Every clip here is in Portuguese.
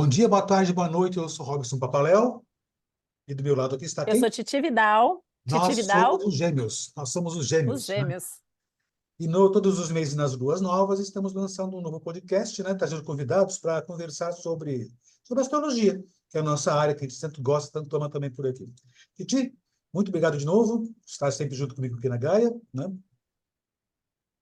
Bom dia, boa tarde, boa noite. Eu sou Robson Papaléu e do meu lado aqui está Eu quem? sou Titi Vidal. Titi Nós somos Vidal, os gêmeos. Nós somos os os gêmeos, né? gêmeos. E todos os meses nas Luas Novas estamos lançando um novo podcast, né? Trazendo convidados para conversar sobre astrologia, que é a nossa área que a gente tanto gosta, tanto ama também por aqui. Titi, muito obrigado de novo. Está sempre junto comigo aqui na Gaia, né?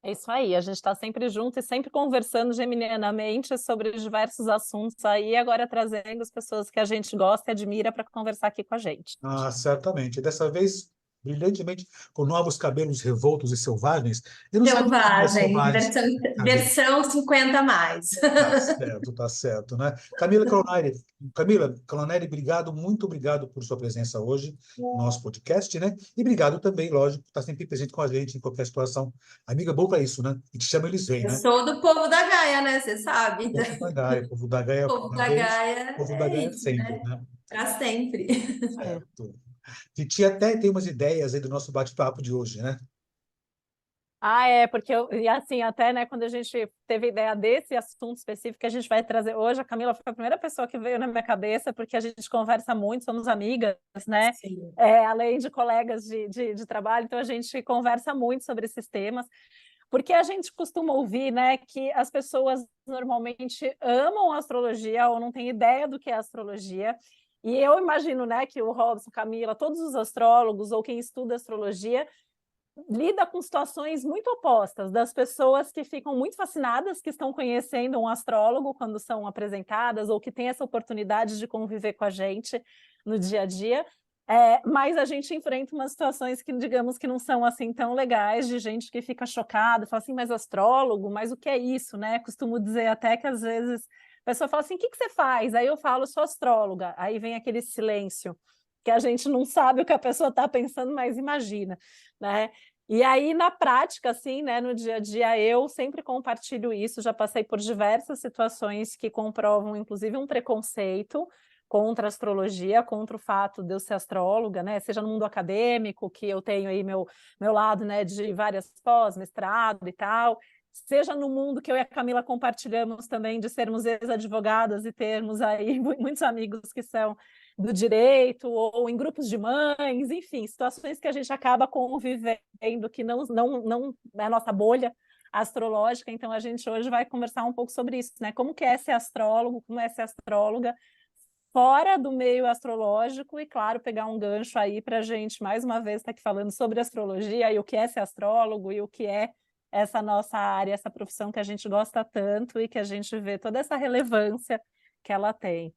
É isso aí, a gente está sempre junto e sempre conversando geminianamente sobre diversos assuntos aí, agora trazendo as pessoas que a gente gosta e admira para conversar aqui com a gente. Ah, certamente. Dessa vez, brilhantemente, com novos cabelos revoltos e selvagens. Eu não sabia que havia Selvagem, selvagens versão, com cabelo. versão 50 a mais. Tá certo, né? Camila Colonelli, obrigado, muito obrigado por sua presença hoje no nosso podcast, né? E obrigado também, lógico, por estar sempre presente com a gente em qualquer situação. Amiga, é bom para isso, né? E te chama, eles vêm, Eu né? sou do povo da Gaia, né? Você sabe? Então, Povo da Gaia o povo uma da vez, Gaia povo da é Gaia isso, sempre, né? né? Para sempre. É. Certo. Titi até tem umas ideias aí do nosso bate-papo de hoje, né? Porque e assim, até, né, quando a gente teve ideia desse assunto específico que a gente vai trazer hoje, a Camila foi a primeira pessoa que veio na minha cabeça, porque a gente conversa muito, somos amigas, né? Sim. Além de colegas de trabalho, então a gente conversa muito sobre esses temas. Porque a gente costuma ouvir, né, que as pessoas normalmente amam a astrologia ou não têm ideia do que é astrologia. E eu imagino, né, que o Robson, Camila, todos os astrólogos ou quem estuda astrologia lida com situações muito opostas, das pessoas que ficam muito fascinadas, que estão conhecendo um astrólogo quando são apresentadas ou que têm essa oportunidade de conviver com a gente no dia a dia. Mas a gente enfrenta umas situações que, digamos, que não são assim tão legais, de gente que fica chocada, fala assim, mas astrólogo, mas o que é isso, né? Costumo dizer até que às vezes a pessoa fala assim, o que que você faz? Aí eu falo, sou astróloga. Aí vem aquele silêncio, que a gente não sabe o que a pessoa está pensando, mas imagina, né? E aí, na prática, assim, né, no dia a dia, eu sempre compartilho isso, já passei por diversas situações que comprovam, inclusive, um preconceito contra a astrologia, contra o fato de eu ser astróloga, né, seja no mundo acadêmico, que eu tenho aí meu lado, né, de várias pós, mestrado e tal, seja no mundo que eu e a Camila compartilhamos também, de sermos ex-advogadas e termos aí muitos amigos que são do direito, ou em grupos de mães, enfim, situações que a gente acaba convivendo, que não é a nossa bolha astrológica, então a gente hoje vai conversar um pouco sobre isso, né? Como que é ser astrólogo, como é ser astróloga, fora do meio astrológico, e claro, pegar um gancho aí para a gente, mais uma vez, estar aqui falando sobre astrologia e o que é ser astrólogo e o que é essa nossa área, essa profissão que a gente gosta tanto e que a gente vê toda essa relevância que ela tem.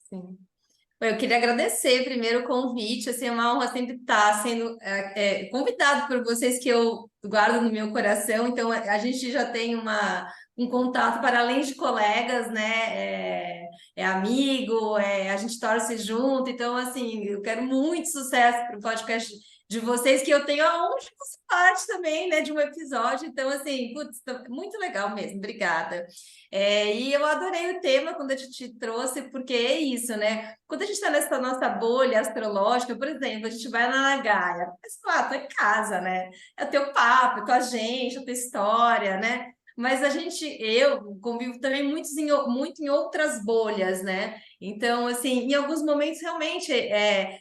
Sim. Eu queria agradecer primeiro o convite, assim, é uma honra sempre estar sendo convidado por vocês que eu guardo no meu coração, então a gente já tem um contato para além de colegas, né, é amigo, a gente torce junto, então assim, eu quero muito sucesso para o podcast de vocês, que eu tenho a honra de fazer parte também, né, de um episódio, então assim, putz, muito legal mesmo, obrigada. E eu adorei o tema quando a gente trouxe, porque é isso, né? Quando a gente está nessa nossa bolha astrológica, por exemplo, a gente vai na Gaia, mas claro, tô em casa, né? É o teu papo, é tua gente, é a tua história, né? Mas eu convivo também muito em outras bolhas, né? Então, assim, em alguns momentos realmente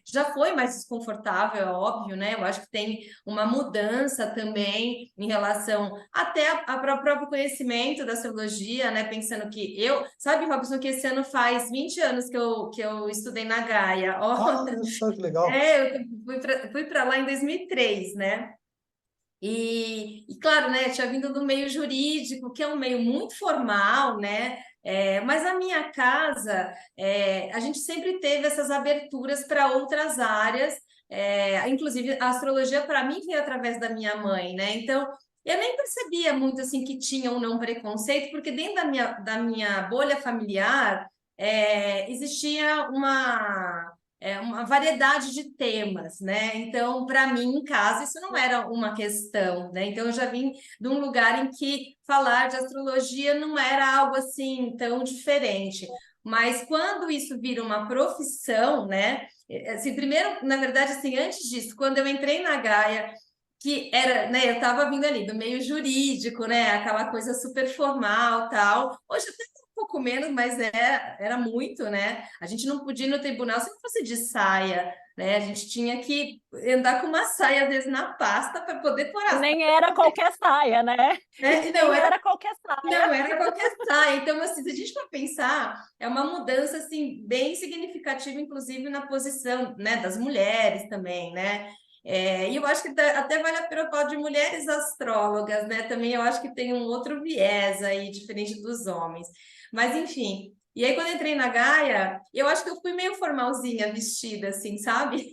já foi mais desconfortável, é óbvio, né? Eu acho que tem uma mudança também em relação até ao próprio conhecimento da astrologia, né? Pensando que sabe, Robson, que esse ano faz 20 anos que eu estudei na Gaia. Ah, Ó, olha só que legal. eu fui para lá em 2003, né? E claro, né, tinha vindo do meio jurídico, que é um meio muito formal, né? Mas a minha casa, a gente sempre teve essas aberturas para outras áreas, inclusive a astrologia para mim veio através da minha mãe, né? Então eu nem percebia muito assim que tinha ou não preconceito, porque dentro da minha bolha familiar existia uma variedade de temas, né? Então, para mim, em casa, isso não era uma questão, né? Então, eu já vim de um lugar em que falar de astrologia não era algo assim tão diferente. Mas quando isso vira uma profissão, né? Assim, primeiro, na verdade, assim, antes disso, quando eu entrei na Gaia, que era, né? Eu estava vindo ali do meio jurídico, né? Aquela coisa super formal, tal. Hoje pouco menos, mas era muito, né? A gente não podia ir no tribunal se não fosse de saia, né? A gente tinha que andar com uma saia, às vezes, na pasta para poder pôr E as... nem era qualquer saia, né? É, E não, nem era qualquer saia. não, era qualquer saia. Então, assim, se a gente for pensar, é uma mudança, assim, bem significativa, inclusive na posição, né, das mulheres também, né? E eu acho que até vale a pena falar de mulheres astrólogas, né? Também eu acho que tem um outro viés aí, diferente dos homens. Mas, enfim. E aí, quando eu entrei na Gaia, eu acho que eu fui meio formalzinha vestida, assim, sabe?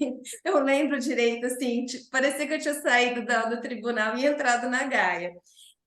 Eu lembro direito, assim, parecia que eu tinha saído do tribunal e entrado na Gaia.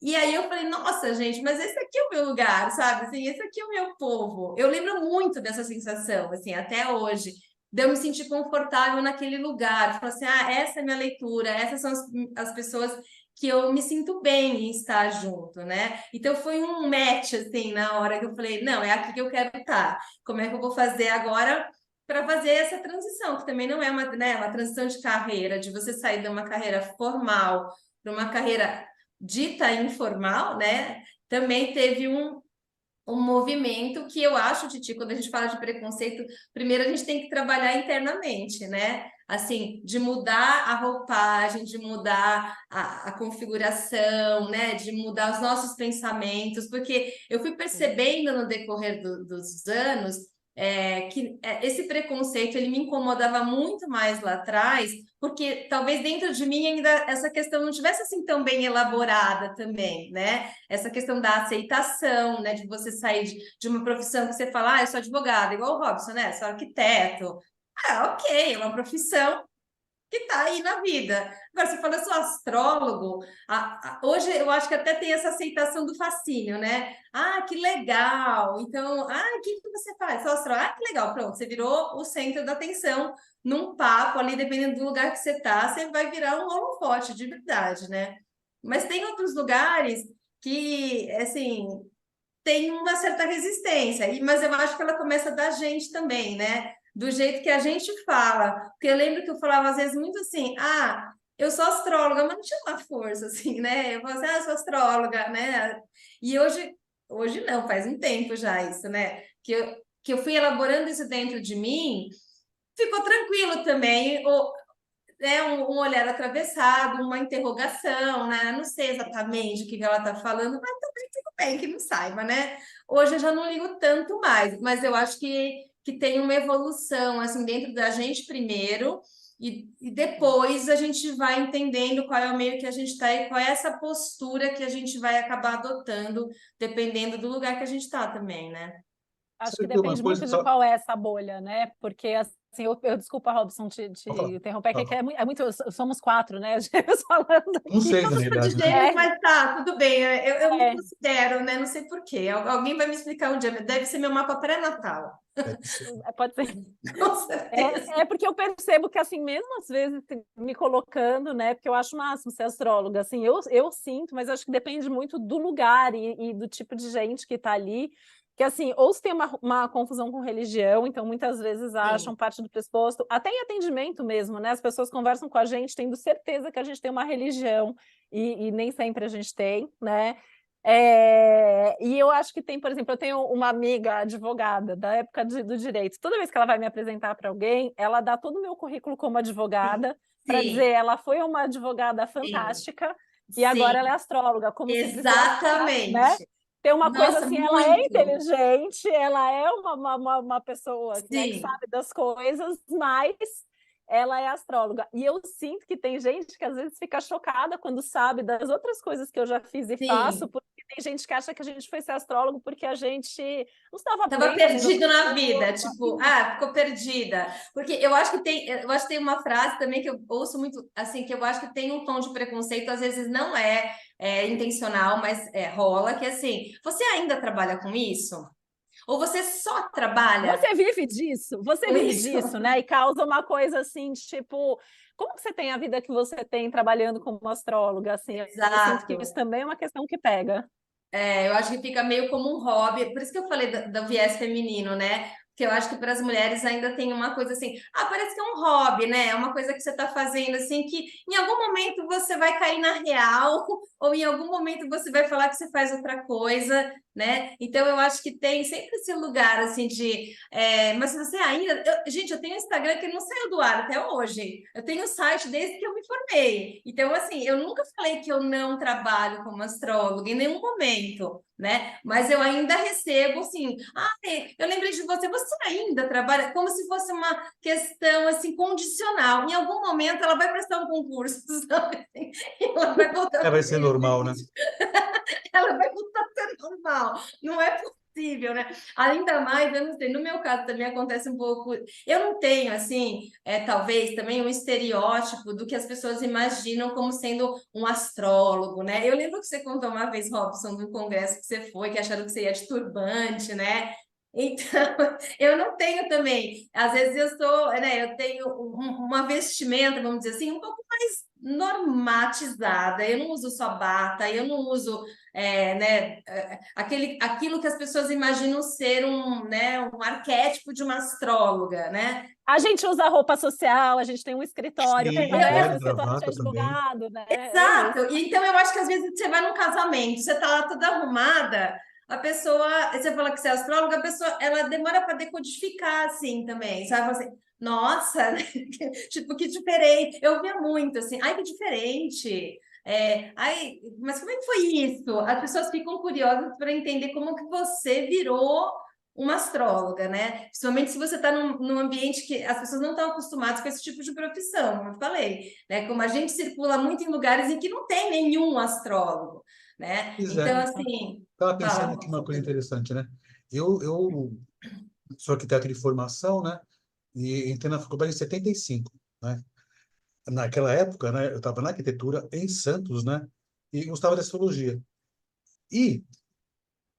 E aí eu falei, nossa, gente, mas esse aqui é o meu lugar, sabe? Assim, esse aqui é o meu povo. Eu lembro muito dessa sensação, assim, até hoje, de eu me sentir confortável naquele lugar. Falar assim, essa é a minha leitura, essas são as pessoas que eu me sinto bem em estar junto, né? Então foi um match, assim, na hora que eu falei, não, é aqui que eu quero estar. Como é que eu vou fazer agora para fazer essa transição, que também não é uma, né, uma transição de carreira, de você sair de uma carreira formal para uma carreira dita informal, né? Também teve um movimento que eu acho, Titi, quando a gente fala de preconceito, primeiro a gente tem que trabalhar internamente, né? Assim, de mudar a roupagem, de mudar a configuração, né? De mudar os nossos pensamentos, porque eu fui percebendo no decorrer dos anos que esse preconceito ele me incomodava muito mais lá atrás, porque talvez dentro de mim ainda essa questão não tivesse assim tão bem elaborada também, né? Essa questão da aceitação, né? De você sair de uma profissão que você fala, eu sou advogada, igual o Robson, né? Sou arquiteto. Ok, é uma profissão que está aí na vida. Agora, você fala, eu sou astrólogo, hoje eu acho que até tem essa aceitação do fascínio, né? Que legal! Então, o que você faz? Sou astrólogo, que legal, pronto, você virou o centro da atenção num papo ali, dependendo do lugar que você está, você vai virar um holofote de verdade, né? Mas tem outros lugares que, assim, tem uma certa resistência, mas eu acho que ela começa da gente também, né? Do jeito que a gente fala. Porque eu lembro que eu falava às vezes muito assim, eu sou astróloga, mas não tinha uma força, assim, né? Eu falava assim, eu sou astróloga, né? E hoje não, faz um tempo já isso, né? Que eu fui elaborando isso dentro de mim, ficou tranquilo também, um olhar atravessado, uma interrogação, né? Não sei exatamente o que ela está falando, mas também tudo bem que não saiba, né? Hoje eu já não ligo tanto mais, mas eu acho que tem uma evolução assim dentro da gente primeiro, e depois a gente vai entendendo qual é o meio que a gente está e qual é essa postura que a gente vai acabar adotando, dependendo do lugar que a gente está também, né? Acho que Sabe que uma depende muito coisa de só... qual é essa bolha, né? Porque, assim, desculpa, Robson, te Vou falar. interromper, que Fala. é muito, somos quatro, né? Gêmeos falando Não aqui. sei, na Todos são de realidade, né? gêmeos, mas tá, tudo bem. Eu me É, considero, né? Não sei por quê. Alguém vai me explicar um dia. Deve ser meu mapa pré-natal. Deve ser. pode ser. Com certeza. É porque eu percebo que, assim, mesmo às vezes me colocando, né? Porque eu acho o máximo ser astróloga, assim, eu sinto, mas acho que depende muito do lugar e do tipo de gente que está ali. Que, assim, ou se tem uma confusão com religião, então muitas vezes acham Sim, parte do pressuposto, até em atendimento mesmo, né? As pessoas conversam com a gente tendo certeza que a gente tem uma religião e nem sempre a gente tem, né? E eu acho que tem, por exemplo, eu tenho uma amiga advogada da época do direito. Toda vez que ela vai me apresentar para alguém, ela dá todo o meu currículo como sim, advogada para dizer sim, ela foi uma advogada sim, fantástica e agora ela é sim. astróloga, como se precisasse, né? Exatamente. Tem uma coisa Nossa, assim, ela é muito. inteligente, ela é uma pessoa, né, que Sim, sabe das coisas, mas ela é astróloga. E eu sinto que tem gente que às vezes fica chocada quando sabe das outras coisas que eu já fiz e faço, sim. porque tem gente que acha que a gente foi ser astrólogo porque a gente não estava Tava bem fazendo perdido outra na vida, coisa. tipo, ficou perdida. Porque eu acho que tem uma frase também que eu ouço muito, assim, que eu acho que tem um tom de preconceito, às vezes não é intencional, mas rola, que é assim, você ainda trabalha com isso? Ou você só trabalha Você com vive isso? disso, né? E causa uma coisa assim, tipo, como que você tem a vida que você tem trabalhando como astróloga? Assim, eu sinto que isso Exato. também é uma questão que pega. Eu acho que fica meio como um hobby, por isso que eu falei do viés feminino, né? Porque eu acho que para as mulheres ainda tem uma coisa assim, parece que é um hobby, né? É uma coisa que você está fazendo assim, que em algum momento você vai cair na real, ou em algum momento você vai falar que você faz outra coisa, né? Então, eu acho que tem sempre esse lugar, assim, mas se você ainda... gente, eu tenho um Instagram que não saiu do ar até hoje. Eu tenho um site desde que eu me formei. Então, assim, eu nunca falei que eu não trabalho como astróloga em nenhum momento, né? Mas eu ainda recebo, assim... eu lembrei de você. Você ainda trabalha como se fosse uma questão, assim, condicional. Em algum momento, ela vai prestar um concurso, sabe? Ela vai voltar Vai ser normal, né? ela vai voltar a ser normal. Não é possível, né? Ainda mais, eu não sei, no meu caso também acontece um pouco. Eu não tenho, assim, talvez também um estereótipo do que as pessoas imaginam como sendo um astrólogo, né? Eu lembro que você contou uma vez, Robson, do congresso que você foi, que acharam que você ia de turbante, né? Então, eu não tenho também. Às vezes eu sou, né? Eu tenho uma vestimenta, vamos dizer assim, um pouco mais normatizada. Eu não uso só bata, eu não uso aquilo que as pessoas imaginam ser um arquétipo de uma astróloga, né? A gente usa roupa social, a gente tem um escritório, Sim, parece terno um e escritório de gravata também. advogado, né? É isso. Exato. E então eu acho que às vezes você vai num casamento, você tá lá toda arrumada, a pessoa, você fala que você é astróloga, a pessoa, ela demora para decodificar assim também, sabe? Fala assim, nossa, né? Tipo, que diferente. Eu via muito assim, ai, que diferente. Ai, mas como é que foi isso? As pessoas ficam curiosas para entender como que você virou uma astróloga, né? Principalmente se você está num ambiente que as pessoas não estão acostumadas com esse tipo de profissão, como eu falei, né? Como a gente circula muito em lugares em que não tem nenhum astrólogo, né? Pois é. Então, assim, Estava pensando fala. aqui uma coisa interessante, né? Eu sou arquiteto de formação, né? E entrei na faculdade em 75, né? Naquela época, né? Eu estava na arquitetura em Santos, né? E gostava de astrologia. E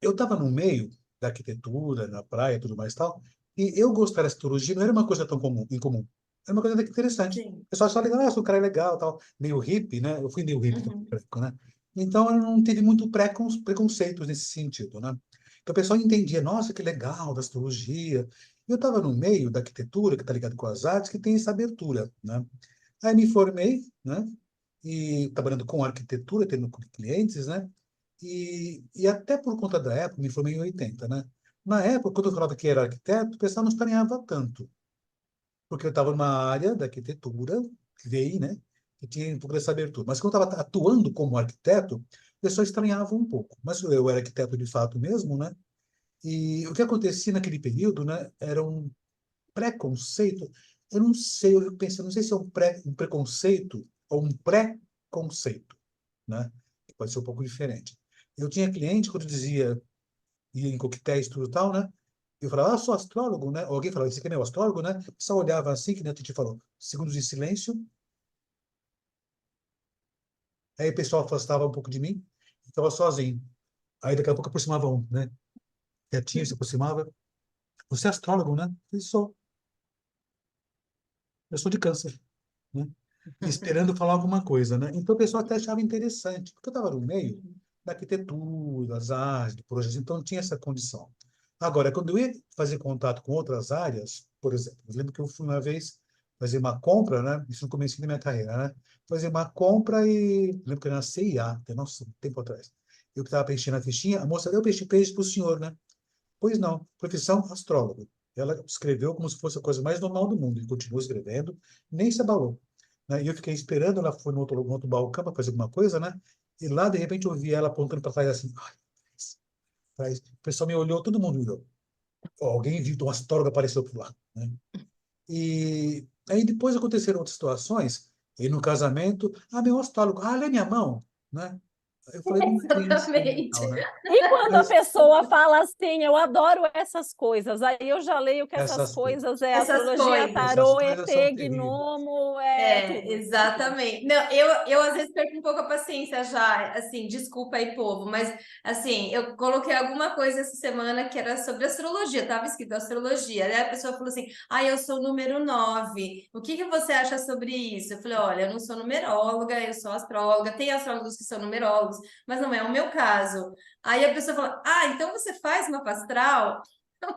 eu estava no meio da arquitetura, na praia, tudo mais e tal. E eu gostar de astrologia não era uma coisa tão comum, incomum. Era uma coisa até que interessante. Sim. O pessoal só ligava, o cara é legal, tal. Meio hippie, né? Eu fui meio hippie também, Uhum. na época, né? Então eu não tive muito preconceitos nesse sentido, né? Então o pessoal entendia, nossa, que legal da astrologia. E eu estava no meio da arquitetura, que está ligado com as artes, que tem essa abertura, né? Aí me formei, né? E trabalhando com arquitetura, tendo clientes, né? E até por conta da época, me formei em 80, né? Na época, quando eu falava que era arquiteto, o pessoal não estranhava tanto, porque eu estava numa área da arquitetura, TI, né? Que tinha um pouco dessa abertura. Mas quando eu estava atuando como arquiteto, o pessoal estranhava um pouco. Mas eu era arquiteto de fato mesmo, né? E o que acontecia naquele período, né? Era um preconceito. Eu não sei, eu fico pensando, não sei se é um preconceito ou um pré-conceito, né? Que pode ser um pouco diferente. Eu tinha cliente, quando dizia, ia em coquetéis, tudo e tal, né? Eu falava, sou astrólogo, né? Ou alguém falava, esse aqui é meu astrólogo, né? Só olhava assim, que nem a Titi falou, segundos de silêncio. Aí o pessoal afastava um pouco de mim, ficava sozinho. Aí daqui a pouco aproximava um, né? Quietinho, se aproximava. Você é astrólogo, né? Eu sou. Eu sou de câncer, né? Esperando falar alguma coisa, né? Então o pessoal até achava interessante, porque eu estava no meio da arquitetura, das artes, do projeto, então tinha essa condição. Agora, quando eu ia fazer contato com outras áreas, por exemplo, eu lembro que eu fui uma vez fazer uma compra, né? Isso no começo da minha carreira, né? Fazer uma compra e lembro que era na CIA, nossa, um tempo atrás. Eu que estava preenchendo a fichinha, a moça deu peixe para o senhor, né? Pois não, profissão astrólogo. Ela escreveu como se fosse a coisa mais normal do mundo e continuou escrevendo, nem se abalou, né? E eu fiquei esperando, ela foi no outro balcão para fazer alguma coisa, né? E lá, de repente, eu vi ela apontando para trás assim. Ai, o pessoal me olhou, todo mundo olhou. Ó, alguém viu, um astrólogo apareceu por lá, né? E aí depois aconteceram outras situações, e no casamento, meu astrólogo, lê minha mão, né? Eu falei, não tem assim, Exatamente. não, né? E quando a Mas pessoa fala assim, eu adoro essas coisas, aí eu já leio que essas essas coisas, coisas é Essas astrologia, coisas. essas tarô, coisas são ET, terríveis. gnomo, é tudo. Exatamente. Não, eu às vezes perco um pouco a paciência já, assim, desculpa aí, povo, mas assim, eu coloquei alguma coisa essa semana que era sobre astrologia, estava escrito astrologia, aí a pessoa falou assim, eu sou número 9, o que que você acha sobre isso? Eu falei, olha, eu não sou numeróloga, eu sou astróloga, tem astrólogos que são numerólogos, mas não é o meu caso. Aí a pessoa falou, então você faz mapa astral?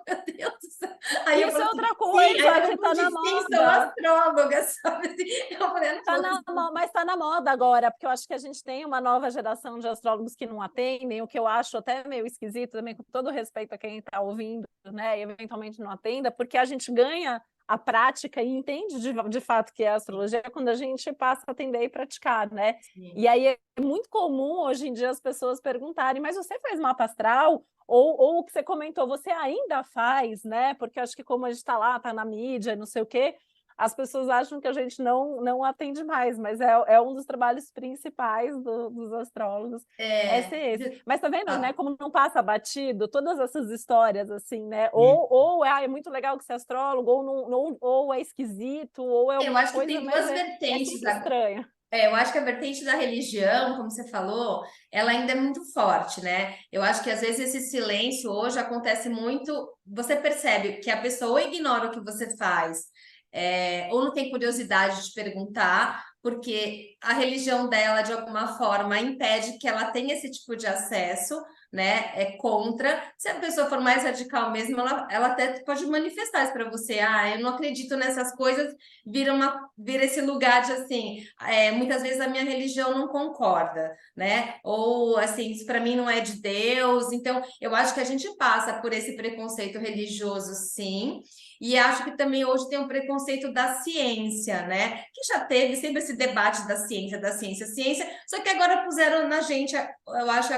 Meu Deus do céu. Aí eu Isso é falei outra assim, coisa sim, aí que eu tá na respondi, sim, sou moda. astróloga, sabe? Assim, eu falei, não Tá vou mas está na moda agora, porque eu acho que a gente tem uma nova geração de astrólogos que não atendem, o que eu acho até meio esquisito também, com todo respeito a quem está ouvindo, né, e eventualmente não atenda, porque a gente ganha a prática e entende de fato que é a astrologia quando a gente passa a atender e praticar, né? sim. E aí é muito comum hoje em dia as pessoas perguntarem, mas você faz mapa astral? Ou o que você comentou, você ainda faz, né? Porque acho que como a gente está lá, está na mídia, não sei o quê, as pessoas acham que a gente não atende mais, mas é um dos trabalhos principais dos astrólogos, é ser É, esse. Mas tá vendo, né, ah, como não passa batido todas essas histórias, assim, né? E, É muito legal que você é astrólogo, ou é esquisito, ou é eu uma acho que coisa, tem mas duas é vertentes. sempre estranho. Eu acho que a vertente da religião, como você falou, ela ainda é muito forte, né? Eu acho que às vezes esse silêncio hoje acontece muito. Você percebe que a pessoa ou ignora o que você faz, ou não tem curiosidade de perguntar, porque a religião dela, de alguma forma, impede que ela tenha esse tipo de acesso, né? É contra. Se a pessoa for mais radical mesmo, ela até pode manifestar isso para você. Ah, eu não acredito nessas coisas, vira esse lugar de assim. Muitas vezes a minha religião não concorda, né? Ou assim, isso para mim não é de Deus. Então, eu acho que a gente passa por esse preconceito religioso, sim. E acho que também hoje tem um preconceito da ciência, né? Que já teve sempre esse debate da ciência, só que agora puseram na gente, eu acho,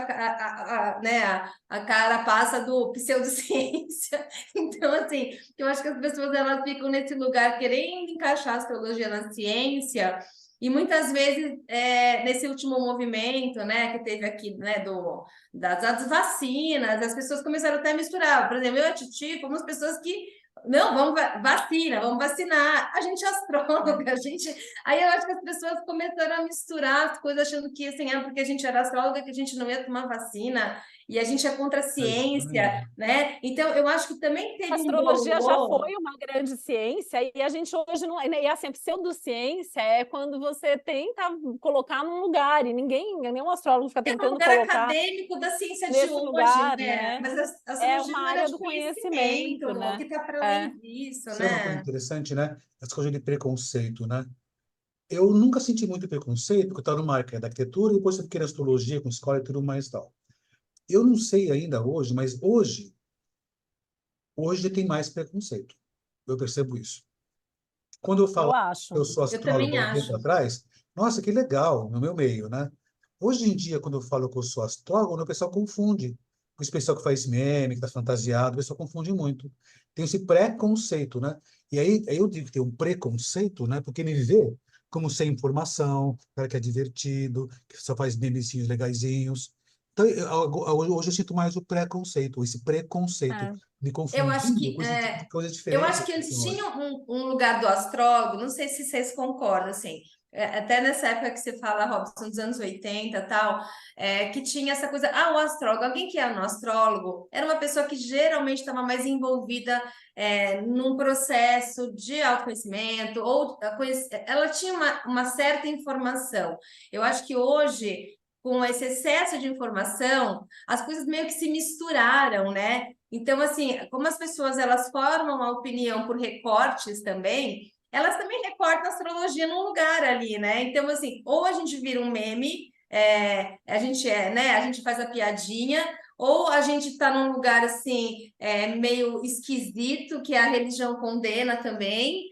né, a carapaça do pseudociência. Então, assim, eu acho que as pessoas elas ficam nesse lugar querendo encaixar a astrologia na ciência, e muitas vezes, nesse último movimento, né, que teve aqui, né, das vacinas, as pessoas começaram até a misturar. Por exemplo, eu e a Titi fomos pessoas que, não, vamos vacinar. A gente é astróloga, a gente... Aí eu acho que as pessoas começaram a misturar as coisas, achando que, assim, era porque a gente era astróloga que a gente não ia tomar vacina, e a gente é contra a ciência, né? Então, eu acho que também A teve um astrologia já bololô. foi uma grande ciência e a gente hoje não. E assim, a pseudociência é quando você tenta colocar num lugar e nenhum astrólogo fica É no tentando lugar colocar acadêmico da ciência de nesse hoje, lugar, né? né? Mas a É astrologia uma não era área de do conhecimento, conhecimento, o né? que está para É. além disso, sabe uma coisa né? interessante, né? Essa coisa de preconceito, né? Eu nunca senti muito preconceito, porque eu estava numa área que é da arquitetura, e depois eu fiquei na astrologia, com escola e tudo mais e tal. Eu não sei ainda hoje, mas hoje tem mais preconceito. Eu percebo isso. Quando eu Eu falava que acho. eu sou Eu astrólogo também há um tempo acho. atrás, nossa, que legal, no meu meio, né? Hoje em dia, quando eu falo que eu sou astrólogo, o pessoal confunde. O pessoal que faz meme, que está fantasiado, o pessoal confunde muito. Tem esse preconceito, né? E aí eu digo que tem um preconceito, né? Porque me vê como sem informação, cara que é divertido, que só faz memezinhos legaizinhos. Então, hoje eu sinto mais o preconceito, esse preconceito, É. me Eu acho confundindo que com esse tipo de coisa eu diferente acho que que tem eles hoje. tinham um lugar do astrólogo, não sei se vocês concordam, assim, até nessa época que você fala, Robson, dos anos 80 e tal, que tinha essa coisa, o astrólogo, alguém que era um astrólogo, era uma pessoa que geralmente estava mais envolvida num processo de autoconhecimento, ou ela tinha uma certa informação. Eu acho que hoje, com esse excesso de informação, as coisas meio que se misturaram, né? Então, assim, como as pessoas elas formam a opinião por recortes também, elas também recortam a astrologia num lugar ali, né? Então, assim, ou a gente vira um meme, né? A gente faz a piadinha, ou a gente está num lugar assim, meio esquisito, que a religião condena também.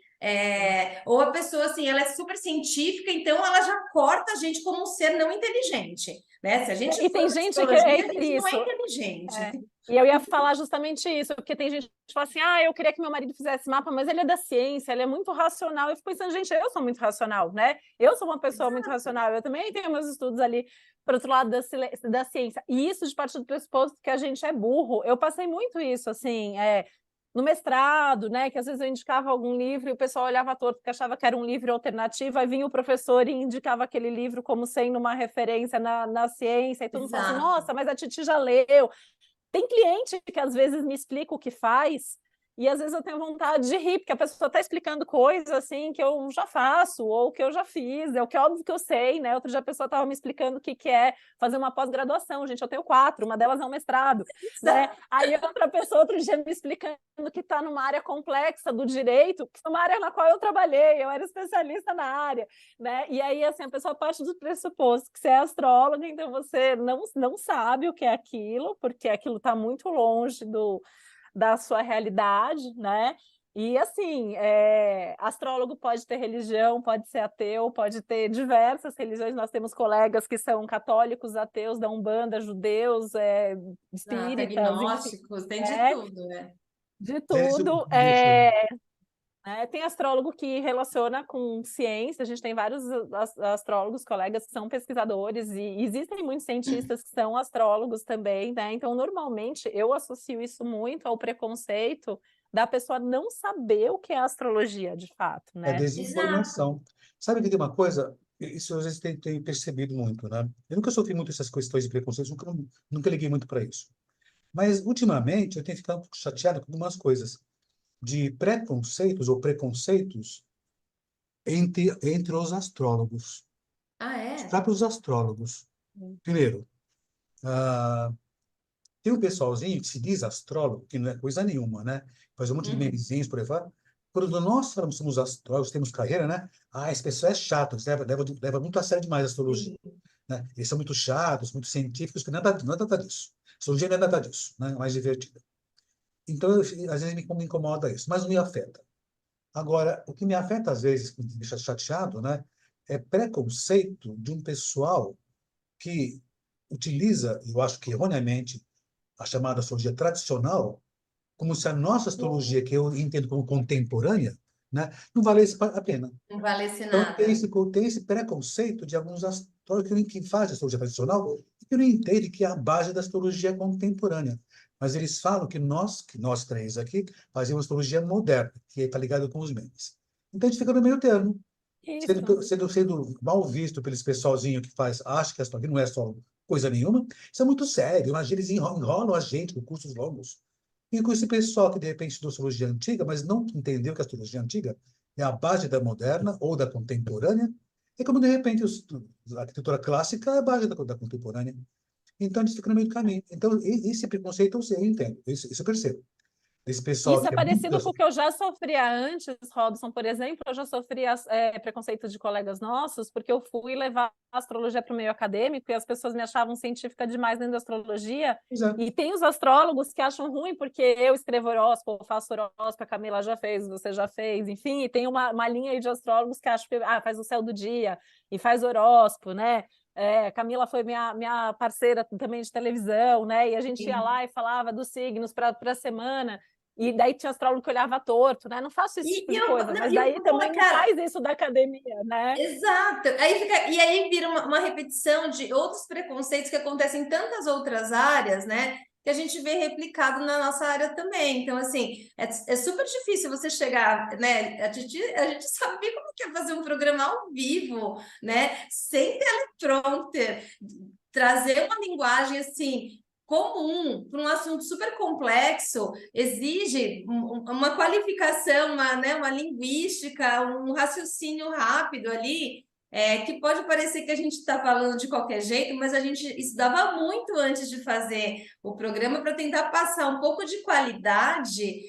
Ou a pessoa assim, ela é super científica, então ela já corta a gente como um ser não inteligente, né? Se a gente E for tem para gente que psicologia, a gente não é isso. inteligente. É. E eu ia falar justamente isso, porque tem gente que fala assim, eu queria que meu marido fizesse mapa, mas ele é da ciência, ele é muito racional. Eu fico pensando, gente, eu sou muito racional, né? Eu sou uma pessoa muito racional, eu também tenho meus estudos ali para outro lado da ciência. E isso de partir do pressuposto que a gente é burro. Eu passei muito isso, assim, no mestrado, né? Que às vezes eu indicava algum livro e o pessoal olhava torto porque achava que era um livro alternativo, aí vinha o professor e indicava aquele livro como sendo uma referência na ciência, e todo mundo fala assim, Exato. nossa, mas a Titi já leu. Tem cliente que às vezes me explica o que faz, e às vezes eu tenho vontade de rir, porque a pessoa está explicando coisas assim que eu já faço, ou que eu já fiz, é o que é óbvio que eu sei, né? Outro dia a pessoa estava me explicando o que é fazer uma pós-graduação, gente, eu tenho 4, uma delas é um mestrado, né? Aí outra pessoa outro dia me explicando que está numa área complexa do direito, que é uma área na qual eu trabalhei, eu era especialista na área, né? E aí, assim, a pessoa parte do pressuposto que você é astróloga, então você não sabe o que é aquilo, porque aquilo está muito longe da sua realidade, né? E assim, astrólogo pode ter religião, pode ser ateu, pode ter diversas religiões. Nós temos colegas que são católicos, ateus, da Umbanda, judeus, espíritas, enfim, agnósticos, tem de tudo, né? de Isso, tudo. isso. Tem astrólogo que relaciona com ciência, a gente tem vários astrólogos, colegas que são pesquisadores, e existem muitos cientistas que são astrólogos também, né? Então, normalmente, eu associo isso muito ao preconceito da pessoa não saber o que é astrologia, de fato, É né? Exato. desinformação. Sabe que tem uma coisa? Isso às vezes tem percebido muito, né? Eu nunca sofri muito essas questões de preconceito, nunca liguei muito para isso. Mas, ultimamente, eu tenho ficado um pouco chateado com algumas coisas de preconceitos ou preconceitos entre os astrólogos, Ah, os é? próprios astrólogos. Primeiro, ah, tem um pessoalzinho que se diz astrólogo, que não é coisa nenhuma, né? Faz um monte de Uhum. memezinhos por aí fora. Quando nós falamos somos astrólogos, temos carreira, né? Ah, esse pessoal é chato, leva muito a sério demais a astrologia, né? Eles são muito chatos, muito científicos, que nada disso. Astrologia não é nada disso, né? É mais divertida. Então, às vezes me incomoda isso, mas não me afeta. Agora, o que me afeta às vezes, que me deixa chateado, né? É preconceito de um pessoal que utiliza, eu acho que erroneamente, a chamada astrologia tradicional, como se a nossa astrologia, que eu entendo como contemporânea, né, não valesse a pena. Não valesse Então, nada. tem esse preconceito de alguns astrólogos que fazem astrologia tradicional e que não entendem que é a base da astrologia contemporânea. Mas eles falam que nós três aqui, fazemos astrologia moderna, que está ligado com os memes. Então, a gente fica no meio termo, Isso. sendo mal visto pelos pessoalzinho que faz, acha que a astrologia não é só coisa nenhuma. Isso é muito sério. Imagina, eles enrolam a gente com cursos longos. E com esse pessoal que, de repente, estudou astrologia antiga, mas não entendeu que a astrologia antiga é a base da moderna ou da contemporânea, é como, de repente, a arquitetura clássica é a base da contemporânea. Então, a gente fica no meio do caminho. Então, esse preconceito eu entendo, isso eu percebo. Esse pessoal Isso é que é muito... parecido com o que eu já sofria antes, Robson, por exemplo, eu já sofria preconceito de colegas nossos, porque eu fui levar a astrologia para o meio acadêmico e as pessoas me achavam científica demais dentro da astrologia, Pois é. e tem os astrólogos que acham ruim porque eu escrevo horóscopo, faço horóscopo, a Camila já fez, você já fez, enfim, e tem uma linha aí de astrólogos que acham que faz o céu do dia e faz horóscopo, né? Camila foi minha parceira também de televisão, né? E a gente ia Sim. lá e falava dos signos para a semana. E daí tinha astrólogo que olhava torto, né? Não faço esse tipo E, de coisa, não, mas e o daí bom é, também não cara, faz isso da academia, né? exato. E aí vira uma repetição de outros preconceitos que acontecem em tantas outras áreas, né? Que a gente vê replicado na nossa área também. Então, assim, é super difícil você chegar, né? A gente sabe como que é fazer um programa ao vivo, né? Sem teleprompter, trazer uma linguagem assim comum para um assunto super complexo exige uma qualificação, uma linguística, um raciocínio rápido ali, que pode parecer que a gente está falando de qualquer jeito, mas a gente estudava muito antes de fazer o programa para tentar passar um pouco de qualidade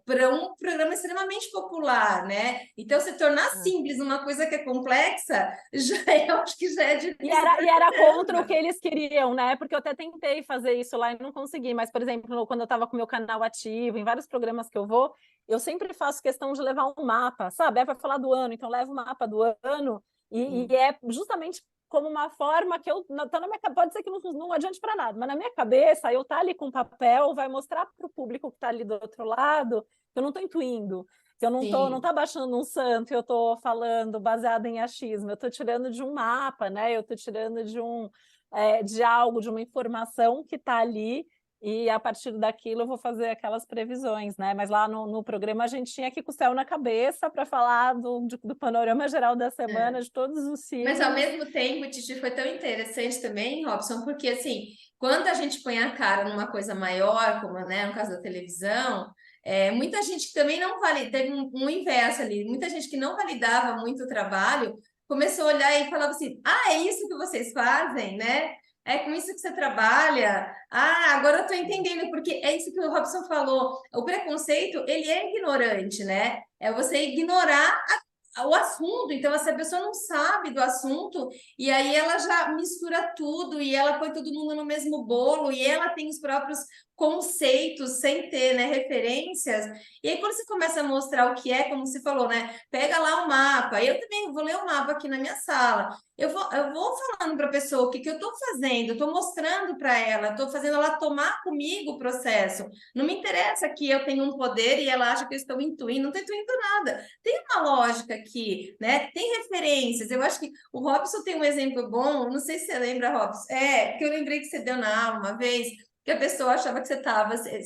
para um programa extremamente popular, né? Então, se tornar simples uma coisa que é complexa, eu acho que já é E difícil. era contra o que eles queriam, né? Porque eu até tentei fazer isso lá e não consegui. Mas, por exemplo, quando eu estava com o meu canal ativo, em vários programas que eu vou, eu sempre faço questão de levar um mapa, sabe? Vai falar do ano, então levo o mapa do ano, e é justamente como uma forma que tá na minha cabeça, pode ser que não adiante para nada, mas na minha cabeça, eu tá ali com papel, vai mostrar para o público que está ali do outro lado, que eu não estou intuindo, que eu não Sim. tá baixando um santo, eu estou falando baseado em achismo, eu estou tirando de um mapa, né? Eu estou tirando de algo, de uma informação que está ali, e a partir daquilo eu vou fazer aquelas previsões, né? Mas lá no programa a gente tinha que ir com o céu na cabeça para falar do panorama geral da semana, de todos os Mas ao signos. mesmo tempo, Titi, foi tão interessante também, Robson, porque assim, quando a gente põe a cara numa coisa maior, como, né, no caso da televisão, muita gente que também não valida, teve um inverso ali, muita gente que não validava muito o trabalho, começou a olhar e falava assim, é isso que vocês fazem, né? É com isso que você trabalha? Agora eu estou entendendo, porque é isso que o Robson falou. O preconceito, ele é ignorante, né? É você ignorar o assunto. Então, essa pessoa não sabe do assunto, e aí ela já mistura tudo, e ela põe todo mundo no mesmo bolo, e ela tem os próprios conceitos, sem ter, né, referências. E aí, quando você começa a mostrar o que é, como você falou, né? Pega lá o mapa. Eu também vou ler o mapa aqui na minha sala. Eu vou falando para a pessoa o que eu estou fazendo, estou mostrando para ela, estou fazendo ela tomar comigo o processo. Não me interessa que eu tenho um poder e ela acha que eu estou intuindo, não estou intuindo nada. Tem uma lógica aqui, né? Tem referências. Eu acho que o Robson tem um exemplo bom, não sei se você lembra, Robson. Que eu lembrei que você deu na aula uma vez, que a pessoa achava que você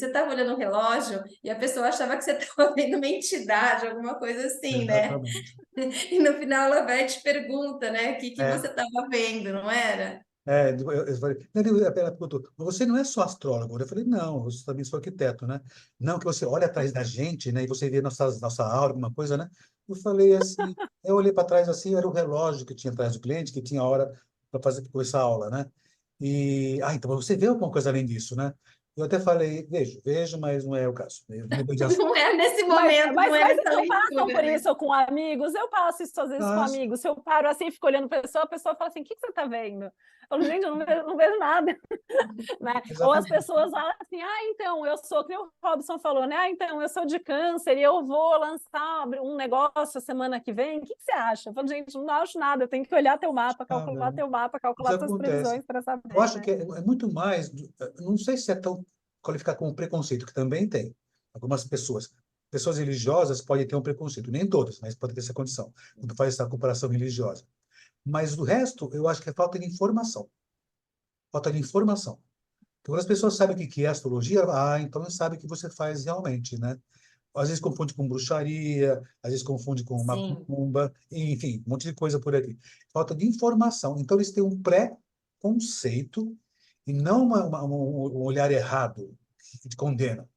estava olhando o relógio e a pessoa achava que você estava vendo uma entidade, alguma coisa assim, né? Exatamente. E no final ela vai e te pergunta, né, o que você É, estava vendo, não era? eu falei, ela perguntou, você não é só astrólogo? Eu falei, não, eu também sou arquiteto, né? Não, que você olha atrás da gente, né, e você vê nossa aura, alguma coisa, né? Eu falei assim, eu olhei para trás assim, era o relógio que tinha atrás do cliente, que tinha a hora para fazer começar a aula, né? Então você vê alguma coisa além disso, né? Eu até falei, vejo, mas não é o caso. Eu mudei de assunto. Não é nesse Mas, momento, mas, não é mas nessa vocês não passam leitura, por né? isso com amigos? Eu passo isso às vezes com Mas, amigos. Se eu paro assim e fico olhando a pessoa fala assim: o que você está vendo? Eu falo, gente, eu não vejo nada. Né? Ou as exatamente. pessoas falam assim: então, eu sou, que o Robson falou, né? Então, eu sou de câncer e eu vou lançar um negócio a semana que vem. O que você acha? Eu falo, gente, não acho nada, eu tenho que olhar teu mapa, calcular Sabe? teu mapa, Isso calcular tuas acontece. previsões para Eu saber, acho né? que é muito mais, não sei se é tão qualificado como preconceito, que também tem. Algumas pessoas religiosas podem ter um preconceito, nem todas, mas pode ter essa condição, quando faz essa comparação religiosa. Mas do resto, eu acho que é falta de informação. Falta de informação. Então, quando as pessoas sabem o que é astrologia, então sabe o que você faz realmente, né? Às vezes confunde com bruxaria, às vezes confunde com Sim. macumba, enfim, um monte de coisa por aqui. Falta de informação. Então, eles têm um pré-conceito e não um olhar errado que te condena.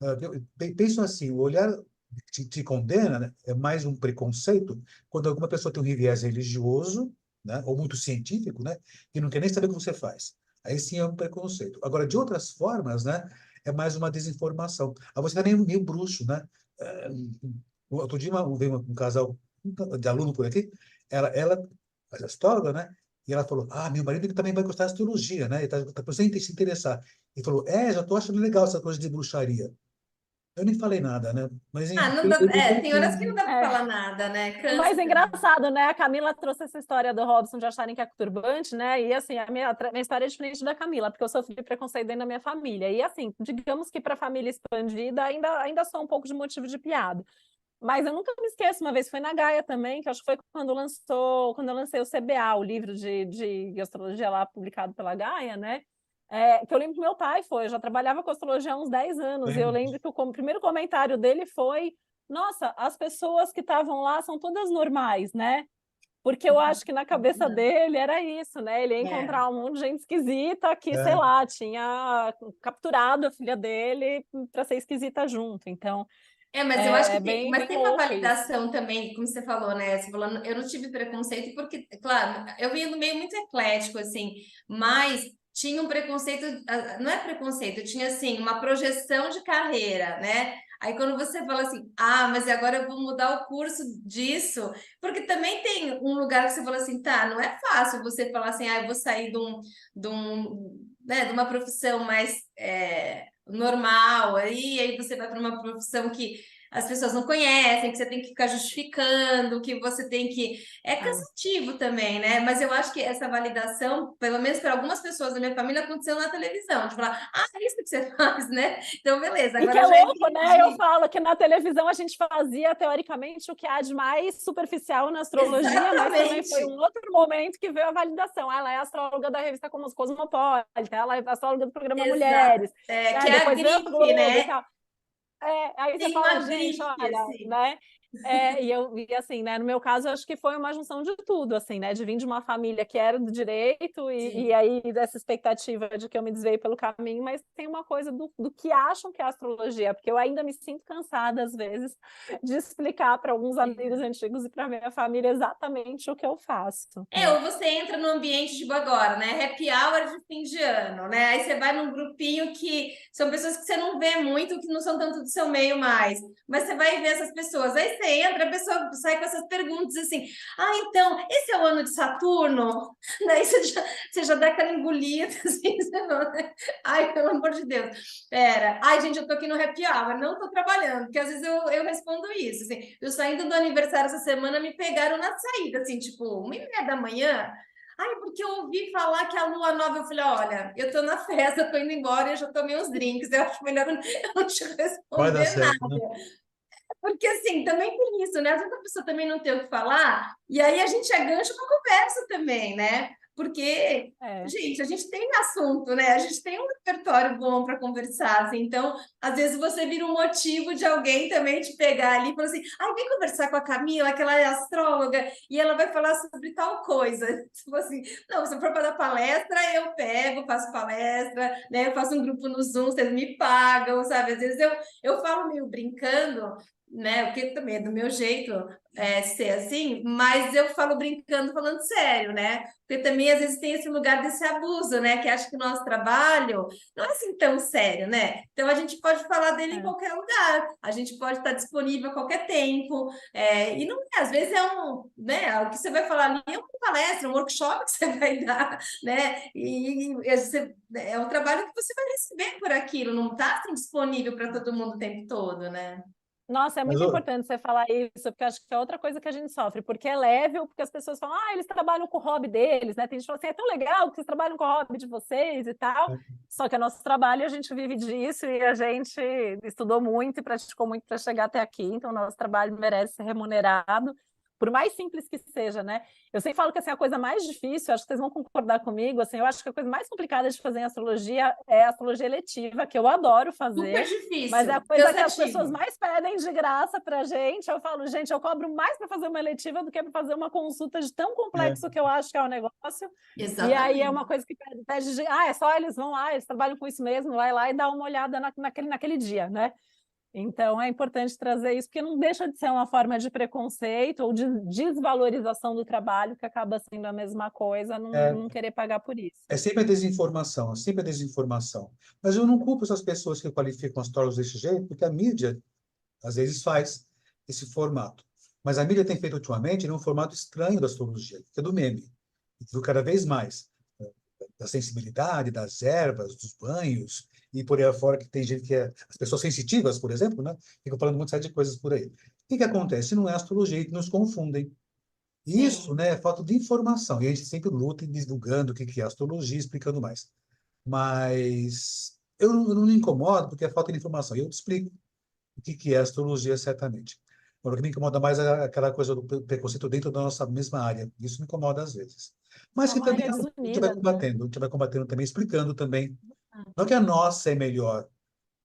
Eu penso assim, o olhar que te condena, né, é mais um preconceito quando alguma pessoa tem um viés religioso, né, ou muito científico, né, que não quer nem saber o que você faz. Aí sim é um preconceito. Agora, de outras formas, né, é mais uma desinformação. Você está meio bruxo, né? É, outro dia veio um casal de aluno por aqui, ela é astróloga, né? E ela falou, meu marido também vai gostar de astrologia, né? Ele está começando a se interessar. Ele falou, já estou achando legal essa coisa de bruxaria. Eu nem falei nada, né? Mas enfim, Não dá, ele tem horas que não entendi. dá para É. falar nada, né? Cansa Mas é também. engraçado, né? A Camila trouxe essa história do Robson de acharem que é turbante, né? E assim, a minha história é diferente da Camila, porque eu sofri preconceito dentro da minha família. E assim, digamos que para a família expandida ainda sou um pouco de motivo de piada. Mas eu nunca me esqueço, uma vez foi na Gaia também, que acho que foi quando eu lancei o CBA, o livro de astrologia lá publicado pela Gaia, né? Que eu lembro que meu pai foi, eu já trabalhava com astrologia há uns 10 anos, e eu Lembro. lembro que o primeiro comentário dele foi: nossa, as pessoas que estavam lá são todas normais, né? Porque eu acho que na cabeça dele era isso, né? Ele ia É. encontrar um monte de gente esquisita que, sei É, lá, tinha capturado a filha dele para ser esquisita junto. Então, Mas eu acho é que tem, bem, mas bem tem uma louco isso. validação também, como você falou, né? Você falou, eu não tive preconceito porque, claro, eu vinha do meio muito eclético, assim, mas tinha um preconceito, não é preconceito, tinha assim, uma projeção de carreira, né? Aí quando você fala assim, mas agora eu vou mudar o curso disso, porque também tem um lugar que você fala assim, tá, não é fácil você falar assim, eu vou sair de uma profissão mais normal, aí você vai para uma profissão que as pessoas não conhecem, que você tem que ficar justificando, que você tem que. É É. cansativo também, né? Mas eu acho que essa validação, pelo menos para algumas pessoas da minha família, aconteceu na televisão. De falar, é isso que você faz, né? Então, beleza, E que agora é eu já louco, né? Eu entendi. falo que na televisão a gente fazia, teoricamente, o que há de mais superficial na astrologia, mas também foi um Exatamente. outro momento que veio a validação. Ela é astróloga da revista Cosmopolita, ela é astróloga do programa Exato. Mulheres, Que né? é a Depois veio a grife, Globo e né? tal. Aí você Tem fala, uma gente, grife, olha, assim. né? E assim, né, no meu caso, eu acho que foi uma junção de tudo, assim, né, de vir de uma família que era do direito e aí dessa expectativa de que eu me desviei pelo caminho, mas tem uma coisa do que acham que é astrologia, porque eu ainda me sinto cansada, às vezes, de explicar para alguns amigos antigos e para minha família exatamente o que eu faço, né? Ou você entra no ambiente tipo agora, né? Happy hour de fim de ano, né? Aí você vai num grupinho que são pessoas que você não vê muito, que não são tanto do seu meio mais. Mas você vai ver essas pessoas. Aí você entra, a pessoa sai com essas perguntas assim: ah, então, esse é o ano de Saturno? Daí você já dá aquela engolida, assim, você fala, ai, pelo amor de Deus. Pera, ai, gente, eu tô aqui no happy hour, não tô trabalhando, porque às vezes eu respondo isso, assim, eu saindo do aniversário essa semana, me pegaram na saída, assim, tipo, 1h30 da manhã, ai, porque eu ouvi falar que a lua nova, eu falei, olha, eu tô na festa, tô indo embora, eu já tomei uns drinks, eu acho melhor eu não te Vai dar responder certo, né? nada. Porque, assim, também tem isso, né? Às vezes a pessoa também não tem o que falar, e aí a gente é gancho para conversa também, né? Porque, É. gente, a gente tem assunto, né? A gente tem um repertório bom para conversar, assim. Então, às vezes você vira um motivo de alguém também te pegar ali e falar assim: ah, vem conversar com a Camila, que ela é astróloga, e ela vai falar sobre tal coisa. Tipo assim, não, se for para dar palestra, eu pego, faço palestra, né? Eu faço um grupo no Zoom, vocês me pagam, sabe? Às vezes eu falo meio brincando, né? Porque também é do meu jeito ser assim, mas eu falo brincando, falando sério, né? Porque também às vezes tem esse lugar desse abuso, né? Que acha que o nosso trabalho não é assim tão sério, né? Então a gente pode falar dele em qualquer lugar, a gente pode estar disponível a qualquer tempo, e não é, às vezes né? O que você vai falar ali é uma palestra, um workshop que você vai dar, né? É um trabalho que você vai receber por aquilo, não está assim, disponível para todo mundo o tempo todo, né? Nossa, é Mas, muito importante você falar isso, porque acho que é outra coisa que a gente sofre, porque é leve, porque as pessoas falam, ah, eles trabalham com o hobby deles, né? Tem gente que fala assim, é tão legal que vocês trabalham com o hobby de vocês e tal. Só que é nosso trabalho, a gente vive disso e a gente estudou muito e praticou muito para chegar até aqui, então o nosso trabalho merece ser remunerado, por mais simples que seja, né? Eu sempre falo que assim, a coisa mais difícil, acho que vocês vão concordar comigo, assim, eu acho que a coisa mais complicada de fazer em astrologia é a astrologia eletiva, que eu adoro Super fazer. Mas é difícil, a coisa que as pessoas cansativo. mais pedem de graça para a gente. Eu falo, gente, eu cobro mais para fazer uma eletiva do que para fazer uma consulta de tão é, complexo que eu acho que é o negócio. E aí é uma Exatamente. coisa que pede de, é só eles vão lá, eles trabalham com isso mesmo, vai lá e dá uma olhada naquele dia, né? Então é importante trazer isso, porque não deixa de ser uma forma de preconceito ou de desvalorização do trabalho, que acaba sendo a mesma coisa, é, não querer pagar por isso. é sempre a desinformação, é sempre a desinformação. Mas eu não culpo essas pessoas que qualificam astrólogos desse jeito, porque a mídia, às vezes, faz esse formato. Mas a mídia tem feito ultimamente num formato estranho da astrologia, que é do meme. E viu cada vez mais da sensibilidade, das ervas, dos banhos, e por aí afora, que tem gente que é... As pessoas sensitivas, por exemplo, né? Ficam falando muito sério de coisas por aí. O que acontece? Não é astrologia, e nos confundem. Isso, Sim. né, é falta de informação. E a gente sempre luta em divulgando o que é astrologia, explicando mais. Mas eu não me incomodo porque é falta de informação. Eu te explico o que é astrologia, certamente. Agora, o que me incomoda mais é aquela coisa do preconceito dentro da nossa mesma área. Isso me incomoda às vezes. Mas É que uma também área a gente vai desunida, né? combatendo. A gente vai combatendo também, explicando também. Não que a nossa é melhor.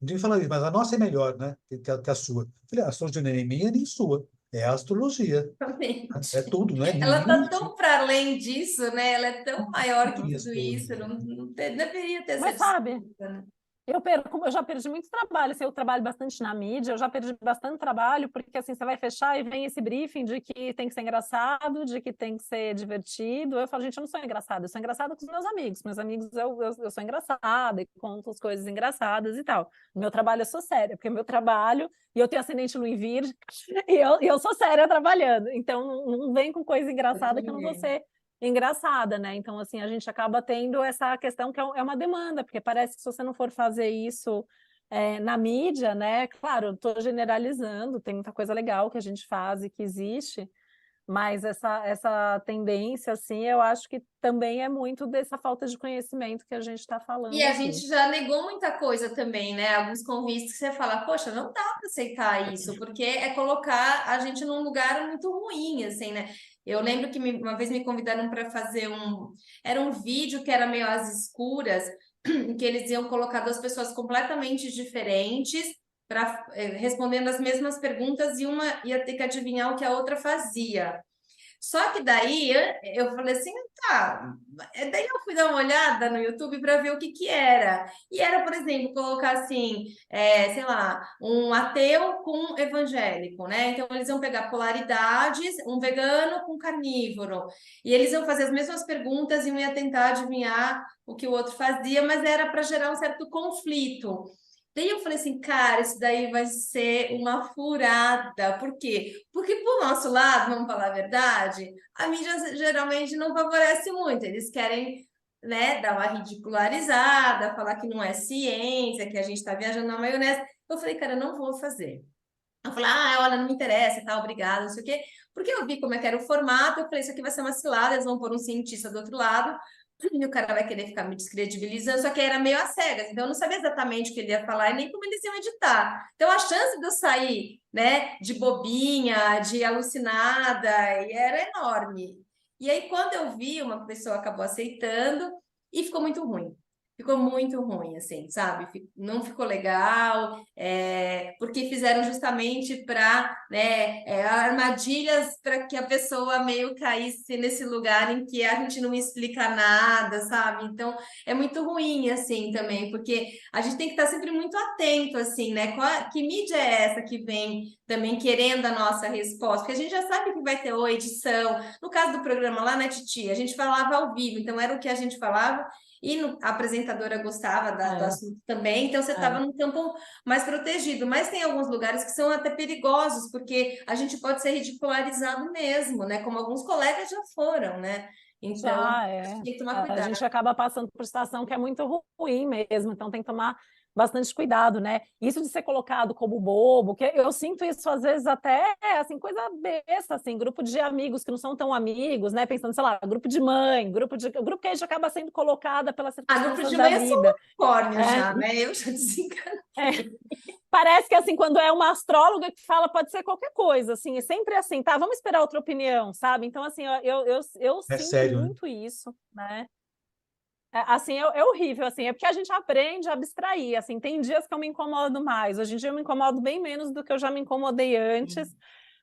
Ninguém fala isso, mas a nossa é melhor, né? Que a sua. Eu falei, a astrologia não é nem minha nem sua. É a astrologia. É Exatamente. tudo, não é Ela nenhum. está tão para além disso, né? Ela é tão maior que E tudo isso, astrologia. deveria ter essa Mas sabe, disputa, né? eu já perdi muito trabalho, assim, eu trabalho bastante na mídia, eu já perdi bastante trabalho, porque assim, você vai fechar e vem esse briefing de que tem que ser engraçado, de que tem que ser divertido. Eu falo, gente, eu não sou engraçada, eu sou engraçada com os meus amigos eu sou engraçada e conto as coisas engraçadas e tal. No meu trabalho eu sou séria, porque meu trabalho, e eu tenho ascendente lua em virgem, e eu sou séria trabalhando, então não vem com coisa Eu engraçada que eu não vou também. ser engraçada, né? Então, assim, a gente acaba tendo essa questão que é uma demanda, porque parece que se você não for fazer isso na mídia, né? Claro, estou generalizando, tem muita coisa legal que a gente faz e que existe, mas essa tendência, assim, eu acho que também é muito dessa falta de conhecimento que a gente está E falando a aqui. gente já negou muita coisa também, né? Alguns convites que você fala, poxa, não dá para aceitar isso, porque é colocar a gente num lugar muito ruim, assim, né? Eu lembro que uma vez me convidaram para fazer era um vídeo que era meio às escuras, em que eles iam colocar duas pessoas completamente diferentes respondendo as mesmas perguntas e uma ia ter que adivinhar o que a outra fazia. Só que daí eu falei assim, tá. Daí eu fui dar uma olhada no YouTube para ver o que era. E era, por exemplo, colocar assim, sei lá, um ateu com um evangélico, né? Então eles iam pegar polaridades, um vegano com carnívoro. E eles iam fazer as mesmas perguntas e um ia tentar adivinhar o que o outro fazia, mas era para gerar um certo conflito. Daí eu falei assim, cara, isso daí vai ser uma furada. Por quê? Porque pro nosso lado, vamos falar a verdade, a mídia geralmente não favorece muito. Eles querem, né, dar uma ridicularizada, falar que não é ciência, que a gente está viajando na maionese. Eu falei, cara, eu não vou fazer. Eu falei, olha, não me interessa, tá, obrigada, não sei o quê. Porque eu vi como é que era o formato, eu falei, isso aqui vai ser uma cilada, eles vão pôr um cientista do outro lado, e o cara vai querer ficar me descredibilizando, só que era meio às cegas, então eu não sabia exatamente o que ele ia falar e nem como eles iam editar. Então a chance de eu sair, né, de bobinha, de alucinada, era enorme. E aí quando eu vi, uma pessoa acabou aceitando e ficou muito ruim. Ficou muito ruim, assim, sabe? Não ficou legal, porque fizeram justamente para, né, armadilhas para que a pessoa meio caísse nesse lugar em que a gente não explica nada, sabe? Então, é muito ruim, assim, também, porque a gente tem que estar sempre muito atento, assim, né? Que mídia é essa que vem também querendo a nossa resposta? Porque a gente já sabe que vai ter ou edição. No caso do programa lá, né, Titi? A gente falava ao vivo, então era o que a gente falava e a apresentadora gostava do assunto também, então você estava num campo mais protegido. Mas tem alguns lugares que são até perigosos, porque a gente pode ser ridicularizado mesmo, né? Como alguns colegas já foram, né? Então, tem que tomar cuidado. A gente acaba passando por situação que é muito ruim mesmo, então tem que tomar bastante cuidado, né? Isso de ser colocado como bobo, que eu sinto isso às vezes até assim, coisa besta, assim, grupo de amigos que não são tão amigos, né? Pensando, sei lá, grupo de mãe, grupo que a gente acaba sendo colocada pelas circunstâncias grupo de da mãe vida. Eu sou unicórnio já, né? Eu já desencanei. Parece que assim, quando é uma astróloga que fala, pode ser qualquer coisa, assim, é sempre assim, tá? Vamos esperar outra opinião, sabe? Então, assim, eu sinto sério, muito isso, né? Assim, é horrível, assim, é porque a gente aprende a abstrair, assim, tem dias que eu me incomodo mais, hoje em dia eu me incomodo bem menos do que eu já me incomodei antes,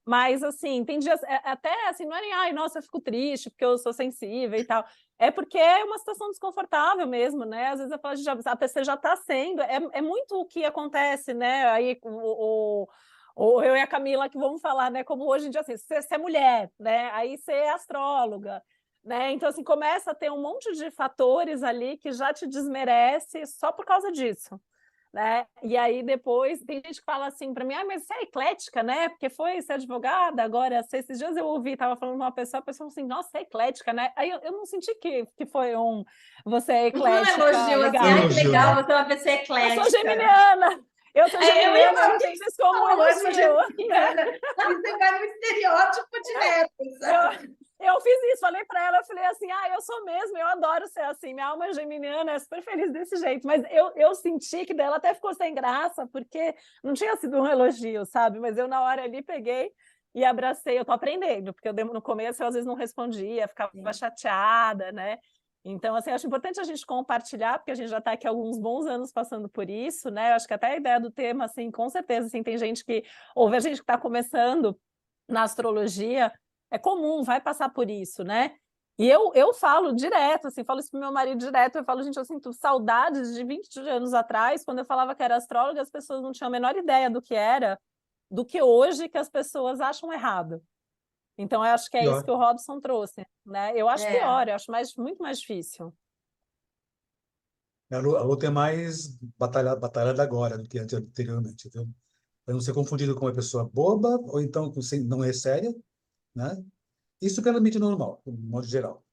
mas, assim, tem dias, até, assim, não é nem, ai, nossa, eu fico triste porque eu sou sensível e tal, é porque é uma situação desconfortável mesmo, né, às vezes eu falo, a pessoa já está sendo, é muito o que acontece, né, aí eu e a Camila que vamos falar, né, como hoje em dia, assim, você é mulher, né, aí você é astróloga, né? Então, assim, começa a ter um monte de fatores ali que já te desmerece só por causa disso, né? E aí depois tem gente que fala assim para mim, mas você é eclética, né? Porque foi ser advogada, agora esses dias eu ouvi, estava falando com uma pessoa, a pessoa assim, nossa, você é eclética, né? Aí eu não senti que foi você é eclética, não elogio legal. assim, que legal, você é uma pessoa eclética. Eu sou geminiana. Eu sou geminiana, eu entendo isso como um elogio. Você vai no estereótipo de neta. Eu fiz isso, falei para ela, eu falei assim, eu sou mesmo, eu adoro ser assim, minha alma é geminiana, é super feliz desse jeito, mas eu senti que dela até ficou sem graça, porque não tinha sido um elogio, sabe? Mas eu na hora ali peguei e abracei, eu tô aprendendo, porque no começo eu às vezes não respondia, ficava chateada, né? Então, assim, acho importante a gente compartilhar, porque a gente já está aqui há alguns bons anos passando por isso, né? Eu acho que até a ideia do tema, assim, com certeza, assim, tem gente que ouve a gente que está começando na astrologia, é comum, vai passar por isso, né? E eu falo direto, assim, falo isso pro meu marido direto, eu falo, gente, eu sinto saudades de 20 anos atrás, quando eu falava que era astróloga, as pessoas não tinham a menor ideia do que era, do que hoje que as pessoas acham errado. Então, eu acho que é pior. isso que o Robson trouxe, né? Eu acho pior, eu acho muito mais difícil. A luta é mais batalhada agora do que anteriormente, viu? Para não ser confundido com uma pessoa boba ou então não é séria, né? Isso pela mídia normal, de modo geral.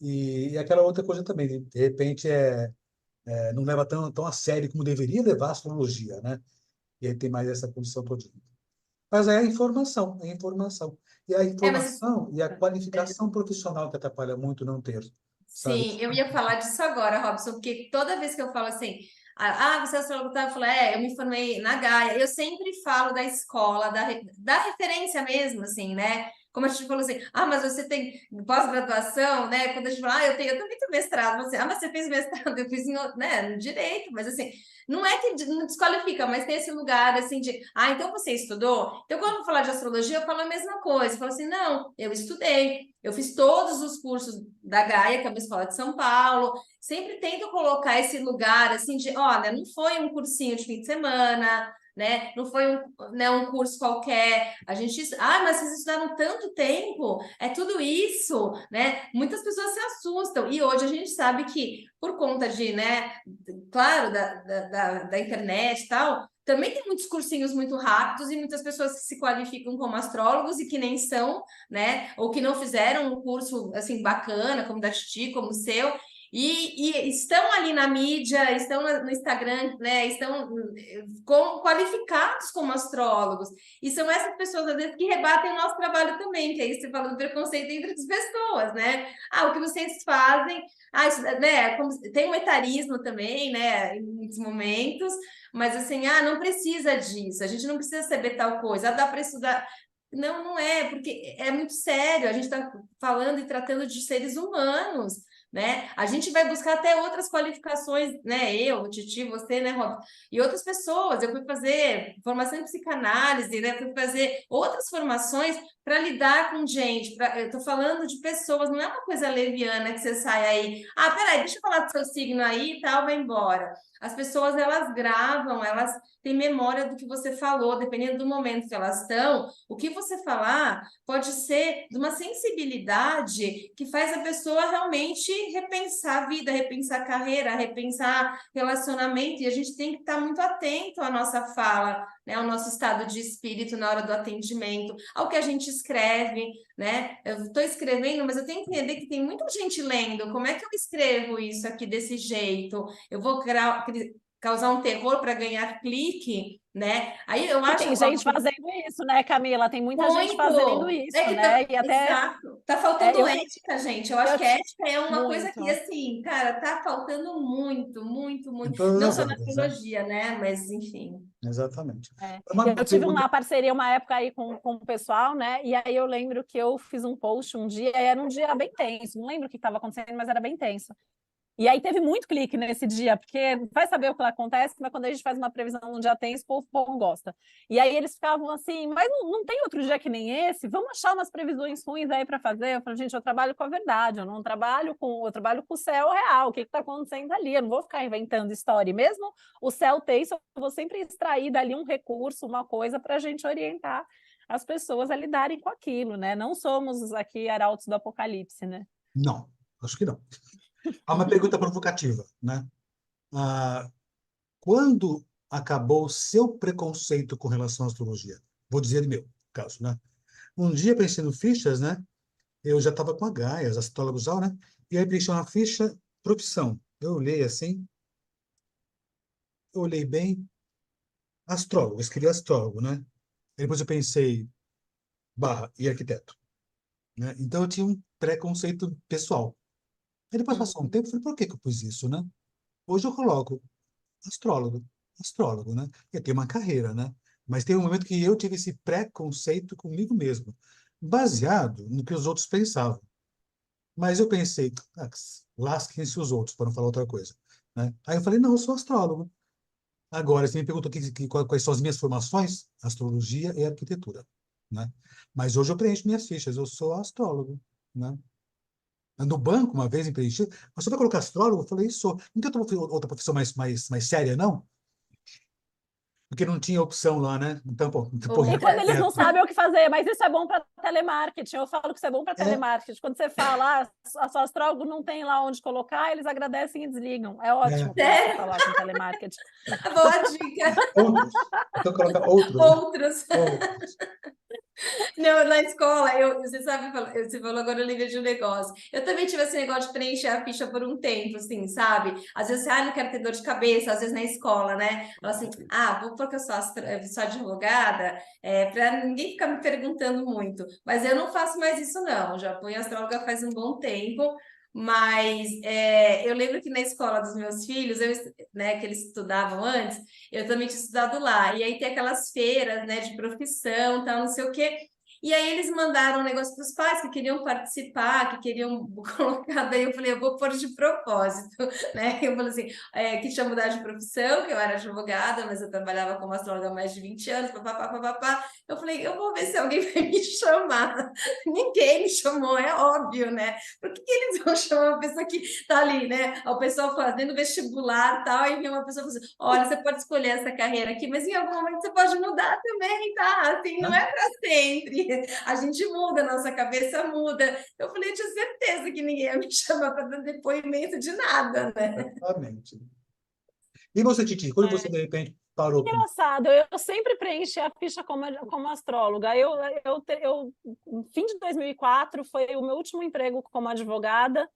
E aquela outra coisa também, de repente não leva tão a sério como deveria levar a astrologia, né? E aí tem mais essa condição toda. Mas é a informação, é a informação. E a informação e a qualificação profissional que atrapalha muito não ter, sabe? Sim, eu ia falar disso agora, Robson, porque toda vez que eu falo assim, você é astrólogo, eu falo, eu me formei na Gaia, eu sempre falo da escola, da referência mesmo, assim, né? como a gente falou assim, mas você tem pós-graduação, né? Quando a gente fala, eu também tenho mestrado, você, mas você fez mestrado, eu fiz no direito, mas assim, não é que não desqualifica, mas tem esse lugar assim de, então você estudou? Então, quando eu vou falar de astrologia, eu falo a mesma coisa. Eu falo assim, não, eu estudei, eu fiz todos os cursos da Gaia, que é uma escola de São Paulo. Sempre tento colocar esse lugar assim de, olha, não foi um cursinho de fim de semana, né? Não foi um curso qualquer. A gente, mas vocês estudaram tanto tempo, é tudo isso, né? Muitas pessoas se assustam. E hoje a gente sabe que, por conta de, né, claro, da internet e tal, também tem muitos cursinhos muito rápidos e muitas pessoas que se qualificam como astrólogos e que nem são, né? Ou que não fizeram um curso assim bacana, como da Titi, como o seu. E estão ali na mídia, estão no Instagram, né? Estão qualificados como astrólogos. E são essas pessoas, às vezes, que rebatem o nosso trabalho também, que aí você fala do preconceito entre as pessoas, né? O que vocês fazem, né? Tem um etarismo também, né? Em muitos momentos, mas assim, não precisa disso, a gente não precisa saber tal coisa, dá para estudar. Não, não é, porque é muito sério, a gente está falando e tratando de seres humanos, né? A gente vai buscar até outras qualificações, né? Eu, o Titi, você, né, Rob? E outras pessoas. Eu fui fazer formação em psicanálise, né? Fui fazer outras formações para lidar com gente. Eu tô falando de pessoas, não é uma coisa leviana que você sai aí. Peraí, deixa eu falar do seu signo aí e tal, vai embora. As pessoas, elas gravam, elas têm memória do que você falou, dependendo do momento que elas estão. O que você falar pode ser de uma sensibilidade que faz a pessoa realmente repensar a vida, repensar a carreira, repensar relacionamento, e a gente tem que estar muito atento à nossa fala, né, ao nosso estado de espírito na hora do atendimento, ao que a gente escreve, né? Eu estou escrevendo, mas eu tenho que entender que tem muita gente lendo. Como é que eu escrevo isso aqui desse jeito? Eu vou causar um terror para ganhar clique, né? Aí eu acho tem gente fazendo isso, né, Camila? Tem muita gente fazendo isso, né? E até exato. Tá faltando ética, gente. Eu acho que ética é uma coisa que, assim, cara, tá faltando muito, muito, muito. Não só na astrologia, né? Mas, enfim. Exatamente. Eu tive uma parceria uma época aí com o pessoal, né? E aí eu lembro que eu fiz um post um dia, e era um dia bem tenso. Não lembro o que estava acontecendo, mas era bem tenso. E aí teve muito clique nesse dia, porque vai saber o que acontece, mas quando a gente faz uma previsão num dia tenso, o povo gosta. E aí eles ficavam assim, mas não tem outro dia que nem esse? Vamos achar umas previsões ruins aí para fazer? Eu falei, gente, eu trabalho com a verdade, eu trabalho com o céu real, o que está acontecendo ali? Eu não vou ficar inventando história. E mesmo o céu tenso, eu vou sempre extrair dali um recurso, uma coisa para a gente orientar as pessoas a lidarem com aquilo, né? Não somos aqui arautos do apocalipse, né? Não, acho que não. Há uma pergunta provocativa, né? Quando acabou o seu preconceito com relação à astrologia? Vou dizer meu caso, né? Um dia, preenchendo fichas, né? Eu já estava com a Gaia, os astrólogos, né? E aí preenchi uma ficha, profissão. Eu olhei assim, eu olhei bem, astrólogo, escrevi astrólogo, né? E depois eu pensei, e arquiteto, né? Então eu tinha um preconceito pessoal. Aí depois passou um tempo, eu falei, por que que eu pus isso, né? Hoje eu coloco astrólogo, astrólogo, né? Eu tenho uma carreira, né? Mas tem um momento que eu tive esse preconceito comigo mesmo, baseado no que os outros pensavam. Mas eu pensei, lasquem-se os outros, para não falar outra coisa, né? Aí eu falei, não, eu sou astrólogo. Agora, você me perguntou quais são as minhas formações, astrologia e arquitetura, né? Mas hoje eu preencho minhas fichas, eu sou astrólogo, né? No banco, uma vez, me preenchi, mas só para colocar astrólogo, eu falei, sou. Não tem outra profissão mais séria, não? Porque não tinha opção lá, né? Então, pô, E quando eles não sabem o que fazer, mas isso é bom para telemarketing. Eu falo que isso é bom para telemarketing. Quando você fala, a sua astrólogo não tem lá onde colocar, eles agradecem e desligam. É ótimo você falar com telemarketing. Boa dica. Outros. Então, coloca outros. Outros. Não, na escola, você sabe, você falou agora, eu lembrei de um negócio. Eu também tive esse negócio de preencher a ficha por um tempo, assim, sabe? Às vezes, não quero ter dor de cabeça, às vezes na escola, né? Fala assim, vou porque eu sou advogada, para ninguém ficar me perguntando muito. Mas eu não faço mais isso, não. Já fui astróloga faz um bom tempo. Mas eu lembro que na escola dos meus filhos, né, que eles estudavam antes, eu também tinha estudado lá. E aí tem aquelas feiras, né, de profissão, tal, não sei o quê. E aí eles mandaram um negócio para os pais que queriam participar, que queriam colocar, daí eu falei, eu vou pôr de propósito, né? Eu falei assim, que tinha mudado de profissão, que eu era advogada, mas eu trabalhava como astróloga há mais de 20 anos, papapá, papapá. Eu falei, eu vou ver se alguém vai me chamar. Ninguém me chamou, é óbvio, né? Por que eles vão chamar uma pessoa que tá ali, né? O pessoal fazendo vestibular e tal, e vem uma pessoa falando assim, olha, você pode escolher essa carreira aqui, mas em algum momento você pode mudar também, tá? Assim, não é para sempre. A gente muda, a nossa cabeça muda. Eu falei, eu tinha certeza que ninguém ia me chamar para dar depoimento de nada, né? Exatamente. E você, Titi, quando você, de repente, parou com... Engraçado, eu sempre preenchi a ficha como astróloga. No fim de 2004 foi o meu último emprego como advogada,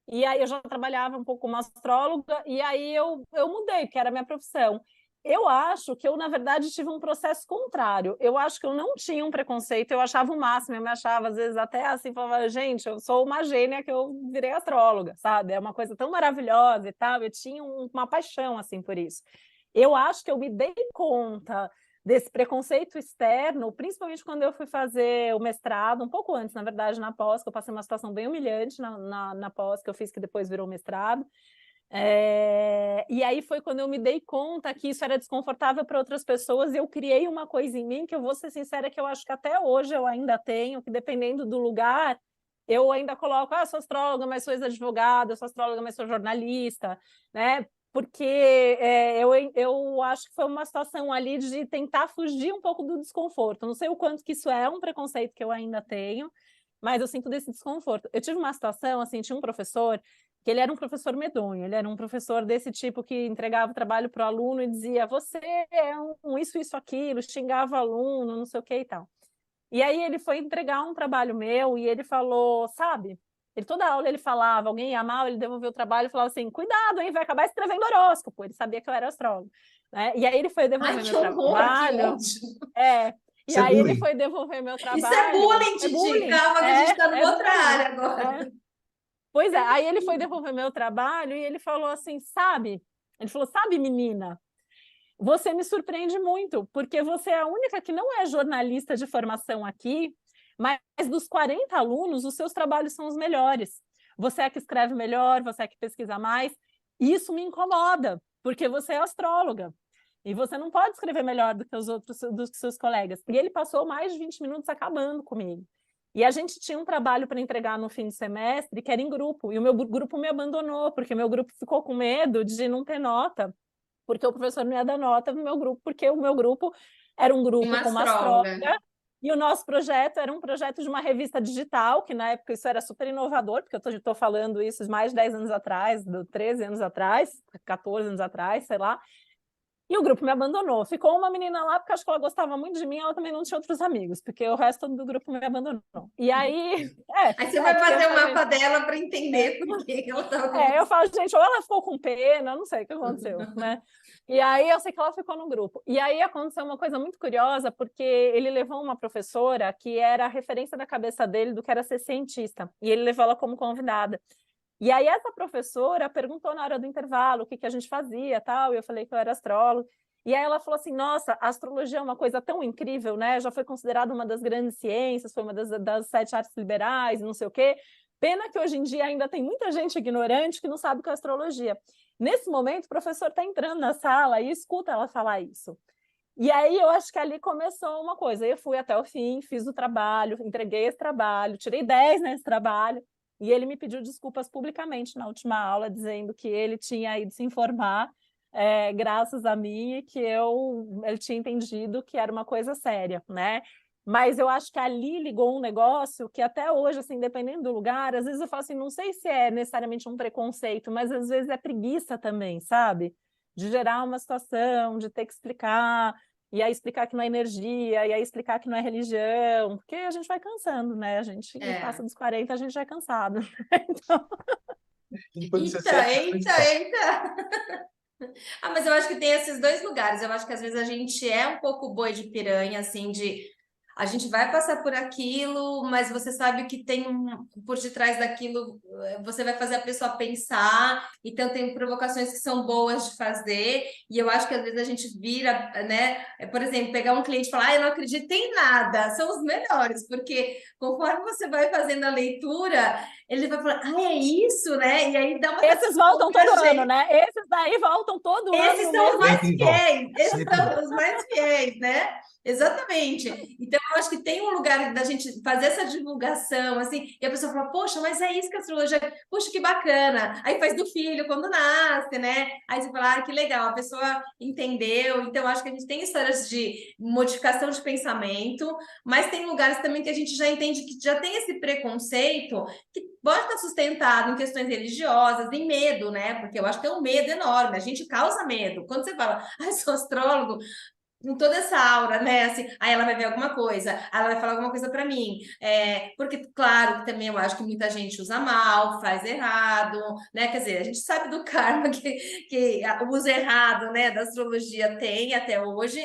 e aí eu já trabalhava um pouco como astróloga, e aí eu mudei, porque era a minha profissão. Eu acho que eu, na verdade, tive um processo contrário. Eu acho que eu não tinha um preconceito, eu achava o máximo, eu me achava, às vezes, até assim, falava, gente, eu sou uma gênia que eu virei astróloga, sabe? É uma coisa tão maravilhosa e tal, eu tinha uma paixão, assim, por isso. Eu acho que eu me dei conta desse preconceito externo, principalmente quando eu fui fazer o mestrado, um pouco antes, na verdade, na pós, que eu passei uma situação bem humilhante na pós, que eu fiz, que depois virou mestrado. E aí foi quando eu me dei conta que isso era desconfortável para outras pessoas e eu criei uma coisa em mim que eu vou ser sincera que eu acho que até hoje eu ainda tenho, que dependendo do lugar, eu ainda coloco, sou astróloga, mas sou ex-advogada, sou astróloga, mas sou jornalista, né? Porque eu acho que foi uma situação ali de tentar fugir um pouco do desconforto. Não sei o quanto que isso é um preconceito que eu ainda tenho, mas eu sinto desse desconforto. Eu tive uma situação, assim, tinha um professor que ele era um professor medonho, ele era um professor desse tipo que entregava o trabalho para o aluno e dizia, você é isso, isso, aquilo, xingava o aluno, não sei o que e tal. E aí ele foi entregar um trabalho meu e ele falou, sabe, toda aula ele falava, alguém ia mal, ele devolveu o trabalho e falava assim, cuidado, hein, vai acabar escrevendo horóscopo. Ele sabia que eu era astrólogo, né? E aí ele foi devolver Ai, que meu horror, trabalho. E Isso é aí ele bullying. foi devolver meu Isso é trabalho. bullying, É Titi. bullying. Calma que a gente está numa outra bullying. área agora. Pois é, aí ele foi devolver meu trabalho e ele falou assim, sabe? Ele falou, sabe, menina, você me surpreende muito, porque você é a única que não é jornalista de formação aqui, mas dos 40 alunos, os seus trabalhos são os melhores. Você é que escreve melhor, você é que pesquisa mais. E isso me incomoda, porque você é astróloga. E você não pode escrever melhor do que os outros, dos que seus colegas. E ele passou mais de 20 minutos acabando comigo. E a gente tinha um trabalho para entregar no fim de semestre, que era em grupo, e o meu grupo me abandonou, porque o meu grupo ficou com medo de não ter nota, porque o professor não ia dar nota no meu grupo, porque o meu grupo era um grupo com uma astróloga, e o nosso projeto era um projeto de uma revista digital, que na época isso era super inovador, porque eu estou falando isso mais de 10 anos atrás, 13 anos atrás, 14 anos atrás, sei lá. E o grupo me abandonou. Ficou uma menina lá, porque acho que ela gostava muito de mim, ela também não tinha outros amigos, porque o resto do grupo me abandonou. E aí... Aí você vai fazer o mapa dela para entender por que ela estava com... eu falo, gente, ou ela ficou com pena, não sei o que aconteceu, né? E aí eu sei que ela ficou no grupo. E aí aconteceu uma coisa muito curiosa, porque ele levou uma professora que era a referência da cabeça dele do que era ser cientista, e ele levou ela como convidada. E aí essa professora perguntou na hora do intervalo o que a gente fazia, tal, e eu falei que eu era astróloga. E aí ela falou assim, nossa, a astrologia é uma coisa tão incrível, né? Já foi considerada uma das grandes ciências, foi uma das 7 artes liberais, não sei o quê. Pena que hoje em dia ainda tem muita gente ignorante que não sabe o que é astrologia. Nesse momento, o professor está entrando na sala e escuta ela falar isso. E aí eu acho que ali começou uma coisa. Eu fui até o fim, fiz o trabalho, entreguei esse trabalho, tirei 10 nesse trabalho. E ele me pediu desculpas publicamente na última aula, dizendo que ele tinha ido se informar, graças a mim, e que ele tinha entendido que era uma coisa séria, né? Mas eu acho que ali ligou um negócio que até hoje, assim, dependendo do lugar, às vezes eu falo assim, não sei se é necessariamente um preconceito, mas às vezes é preguiça também, sabe? De gerar uma situação, de ter que explicar, e aí explicar que não é energia, e aí explicar que não é religião, porque a gente vai cansando, né? A gente passa dos 40, a gente já é cansado. Então... Eita! Mas eu acho que tem esses dois lugares. Eu acho que às vezes a gente é um pouco boi de piranha, assim, de a gente vai passar por aquilo, mas você sabe que tem por detrás daquilo, você vai fazer a pessoa pensar, então tem provocações que são boas de fazer, e eu acho que às vezes a gente vira, né? Por exemplo, pegar um cliente e falar, eu não acredito em nada, são os melhores, porque conforme você vai fazendo a leitura, ele vai falar, é isso, né? E aí dá uma Esses voltam pra todo gente. ano, né? Esses daí voltam todo ano. Esses são os mais Sempre volta. fiéis, esses Sempre são volta. os mais fiéis, né? Exatamente. Então, eu acho que tem um lugar da gente fazer essa divulgação, assim, e a pessoa fala, poxa, mas é isso que a astrologia, poxa, que bacana. Aí faz do filho quando nasce, né? Aí você fala, que legal, a pessoa entendeu. Então, eu acho que a gente tem histórias de modificação de pensamento, mas tem lugares também que a gente já entende que já tem esse preconceito que pode estar sustentado em questões religiosas, em medo, né? Porque eu acho que é um medo enorme, a gente causa medo. Quando você fala, sou astrólogo, com toda essa aura, né? Assim, aí ela vai ver alguma coisa, aí ela vai falar alguma coisa para mim. Porque, claro, que também eu acho que muita gente usa mal, faz errado, né? Quer dizer, a gente sabe do karma que o uso errado, né, da astrologia tem até hoje.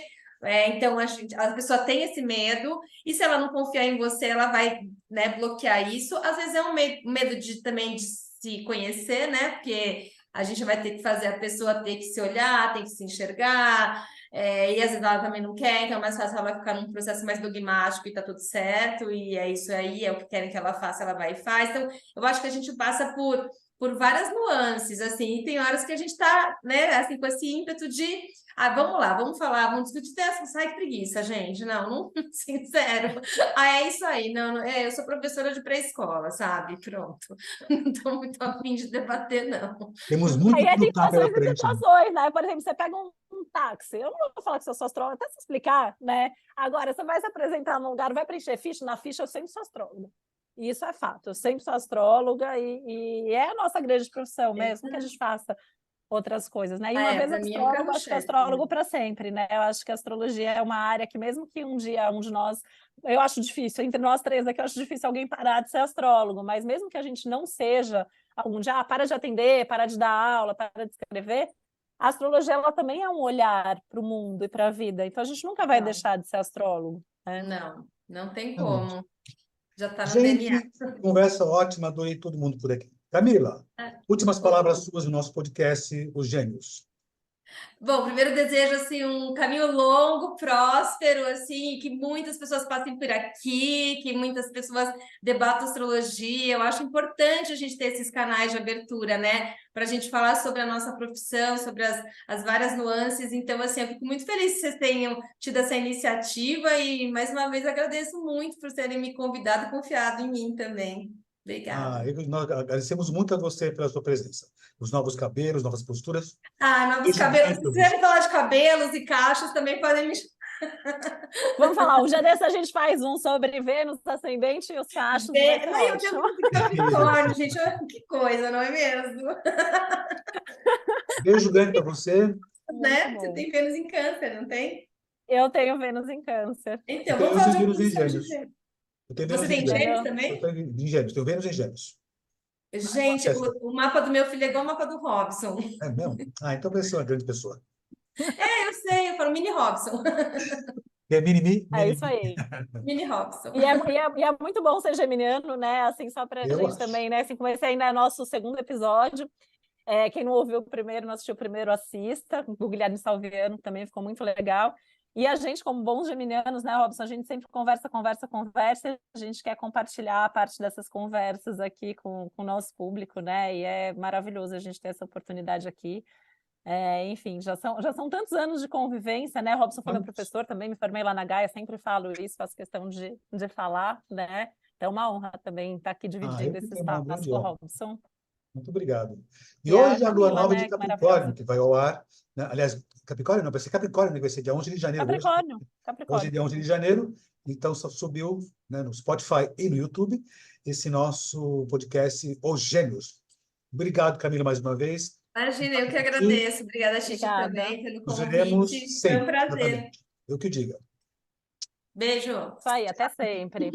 Então a pessoa tem esse medo, e se ela não confiar em você, ela vai, né, bloquear isso. Às vezes é um medo de também de se conhecer, né? Porque a gente vai ter que fazer a pessoa ter que se olhar, tem que se enxergar. E às vezes ela também não quer, então é mais fácil ela ficar num processo mais dogmático e tá tudo certo, e é isso aí, é o que querem que ela faça, ela vai e faz. Então, eu acho que a gente passa por várias nuances, assim, e tem horas que a gente tá, né, assim, com esse ímpeto de, vamos lá, vamos falar, vamos discutir dessa, sai que preguiça, gente, não, sincero. É isso aí, não, eu sou professora de pré-escola, sabe? Pronto. Não tô muito afim de debater, não. Temos muito Aí que é lutar pela situações e frente, né? situações, né? Por exemplo, você pega um táxi. Eu não vou falar que eu sou astróloga, até se explicar, né? Agora, você vai se apresentar num lugar, vai preencher ficha, na ficha eu sempre sou astróloga. E isso é fato, eu sempre sou astróloga e é a nossa grande profissão mesmo, que a gente faça outras coisas, né? E uma vez Para mim é um astrólogo, acho que é carro-chefe, né? astrólogo para sempre, né? Eu acho que a astrologia é uma área que mesmo que um dia um de nós, eu acho difícil, entre nós três aqui, eu acho difícil alguém parar de ser astrólogo, mas mesmo que a gente não seja algum dia, para de atender, para de dar aula, para de escrever, a astrologia ela também é um olhar para o mundo e para a vida, então a gente nunca vai Não, deixar de ser astrólogo, né? não tem Realmente. como. Já está no DNA. Gente, conversa ótima, adorei todo mundo por aqui. Camila, últimas palavras suas no nosso podcast, Os Gênios. Bom, primeiro desejo assim um caminho longo, próspero, assim, que muitas pessoas passem por aqui, que muitas pessoas debatam astrologia. Eu acho importante a gente ter esses canais de abertura, né, para a gente falar sobre a nossa profissão, sobre as várias nuances. Então, assim, eu fico muito feliz que vocês tenham tido essa iniciativa e mais uma vez agradeço muito por terem me convidado e confiado em mim também. Obrigada. Nós agradecemos muito a você pela sua presença. Os novos cabelos, novas posturas. Novos Beijo cabelos. grande Se para você. quiserem falar de cabelos e cachos, também podem me. Vamos falar, um dia desse a gente faz um sobre Vênus, ascendente e os cachos, vai ser Eu tenho ótimo. muito Capricórnio, gente. Olha que coisa, não é mesmo? Beijo grande para você. Muito Né? Você bom. tem Vênus em Câncer, não tem? Eu tenho Vênus em Câncer. Eu Então, tenho vamos fazer uma Vênus em posição de Gêmeos. Vênus. Eu tenho Você Vênus em tem Gêmeos. Gêmeos Eu também? tenho em Gêmeos. Tenho Vênus em Gêmeos. Gente, Testa. o mapa do meu filho é igual o mapa do Robson. É mesmo? Então vai ser uma grande pessoa. Eu sei, eu falo mini Robson. É mini-mi? É isso Mini-mi. aí. Mini Robson. E é muito bom ser geminiano, né? Assim, só para a Eu gente acho. também, né? Assim, como esse ainda é nosso segundo episódio. Quem não ouviu o primeiro, não assistiu o primeiro, assista. O Guilherme Salviano também ficou muito legal. E a gente, como bons geminianos, né, Robson? A gente sempre conversa. A gente quer compartilhar a parte dessas conversas aqui com o nosso público, né? E é maravilhoso a gente ter essa oportunidade aqui. Enfim, já são tantos anos de convivência, né? Robson foi meu professor também, me formei lá na Gaia, sempre falo isso, faço questão de falar, né? É uma honra também estar aqui dividindo Eu que esse tenho uma espaço grande com o honra. Robson. Muito obrigado. E E a hoje a lua Camila, nova é de né? Que maravilhosa. Capricórnio, que vai ao ar, né? Aliás, Capricórnio não, vai ser Capricórnio, né? Vai ser dia 11 de janeiro. Capricórnio, Hoje é Capricórnio. dia 11 de janeiro, então só subiu, né, no Spotify e no YouTube esse nosso podcast Os Gêmeos. Obrigado, Camila, mais uma vez. Imagina, eu que E agradeço. Obrigada, Titi, Obrigada. também, pelo nos veremos convite. Foi um sempre, prazer. exatamente. Eu que diga. Beijo. Isso aí, até sempre.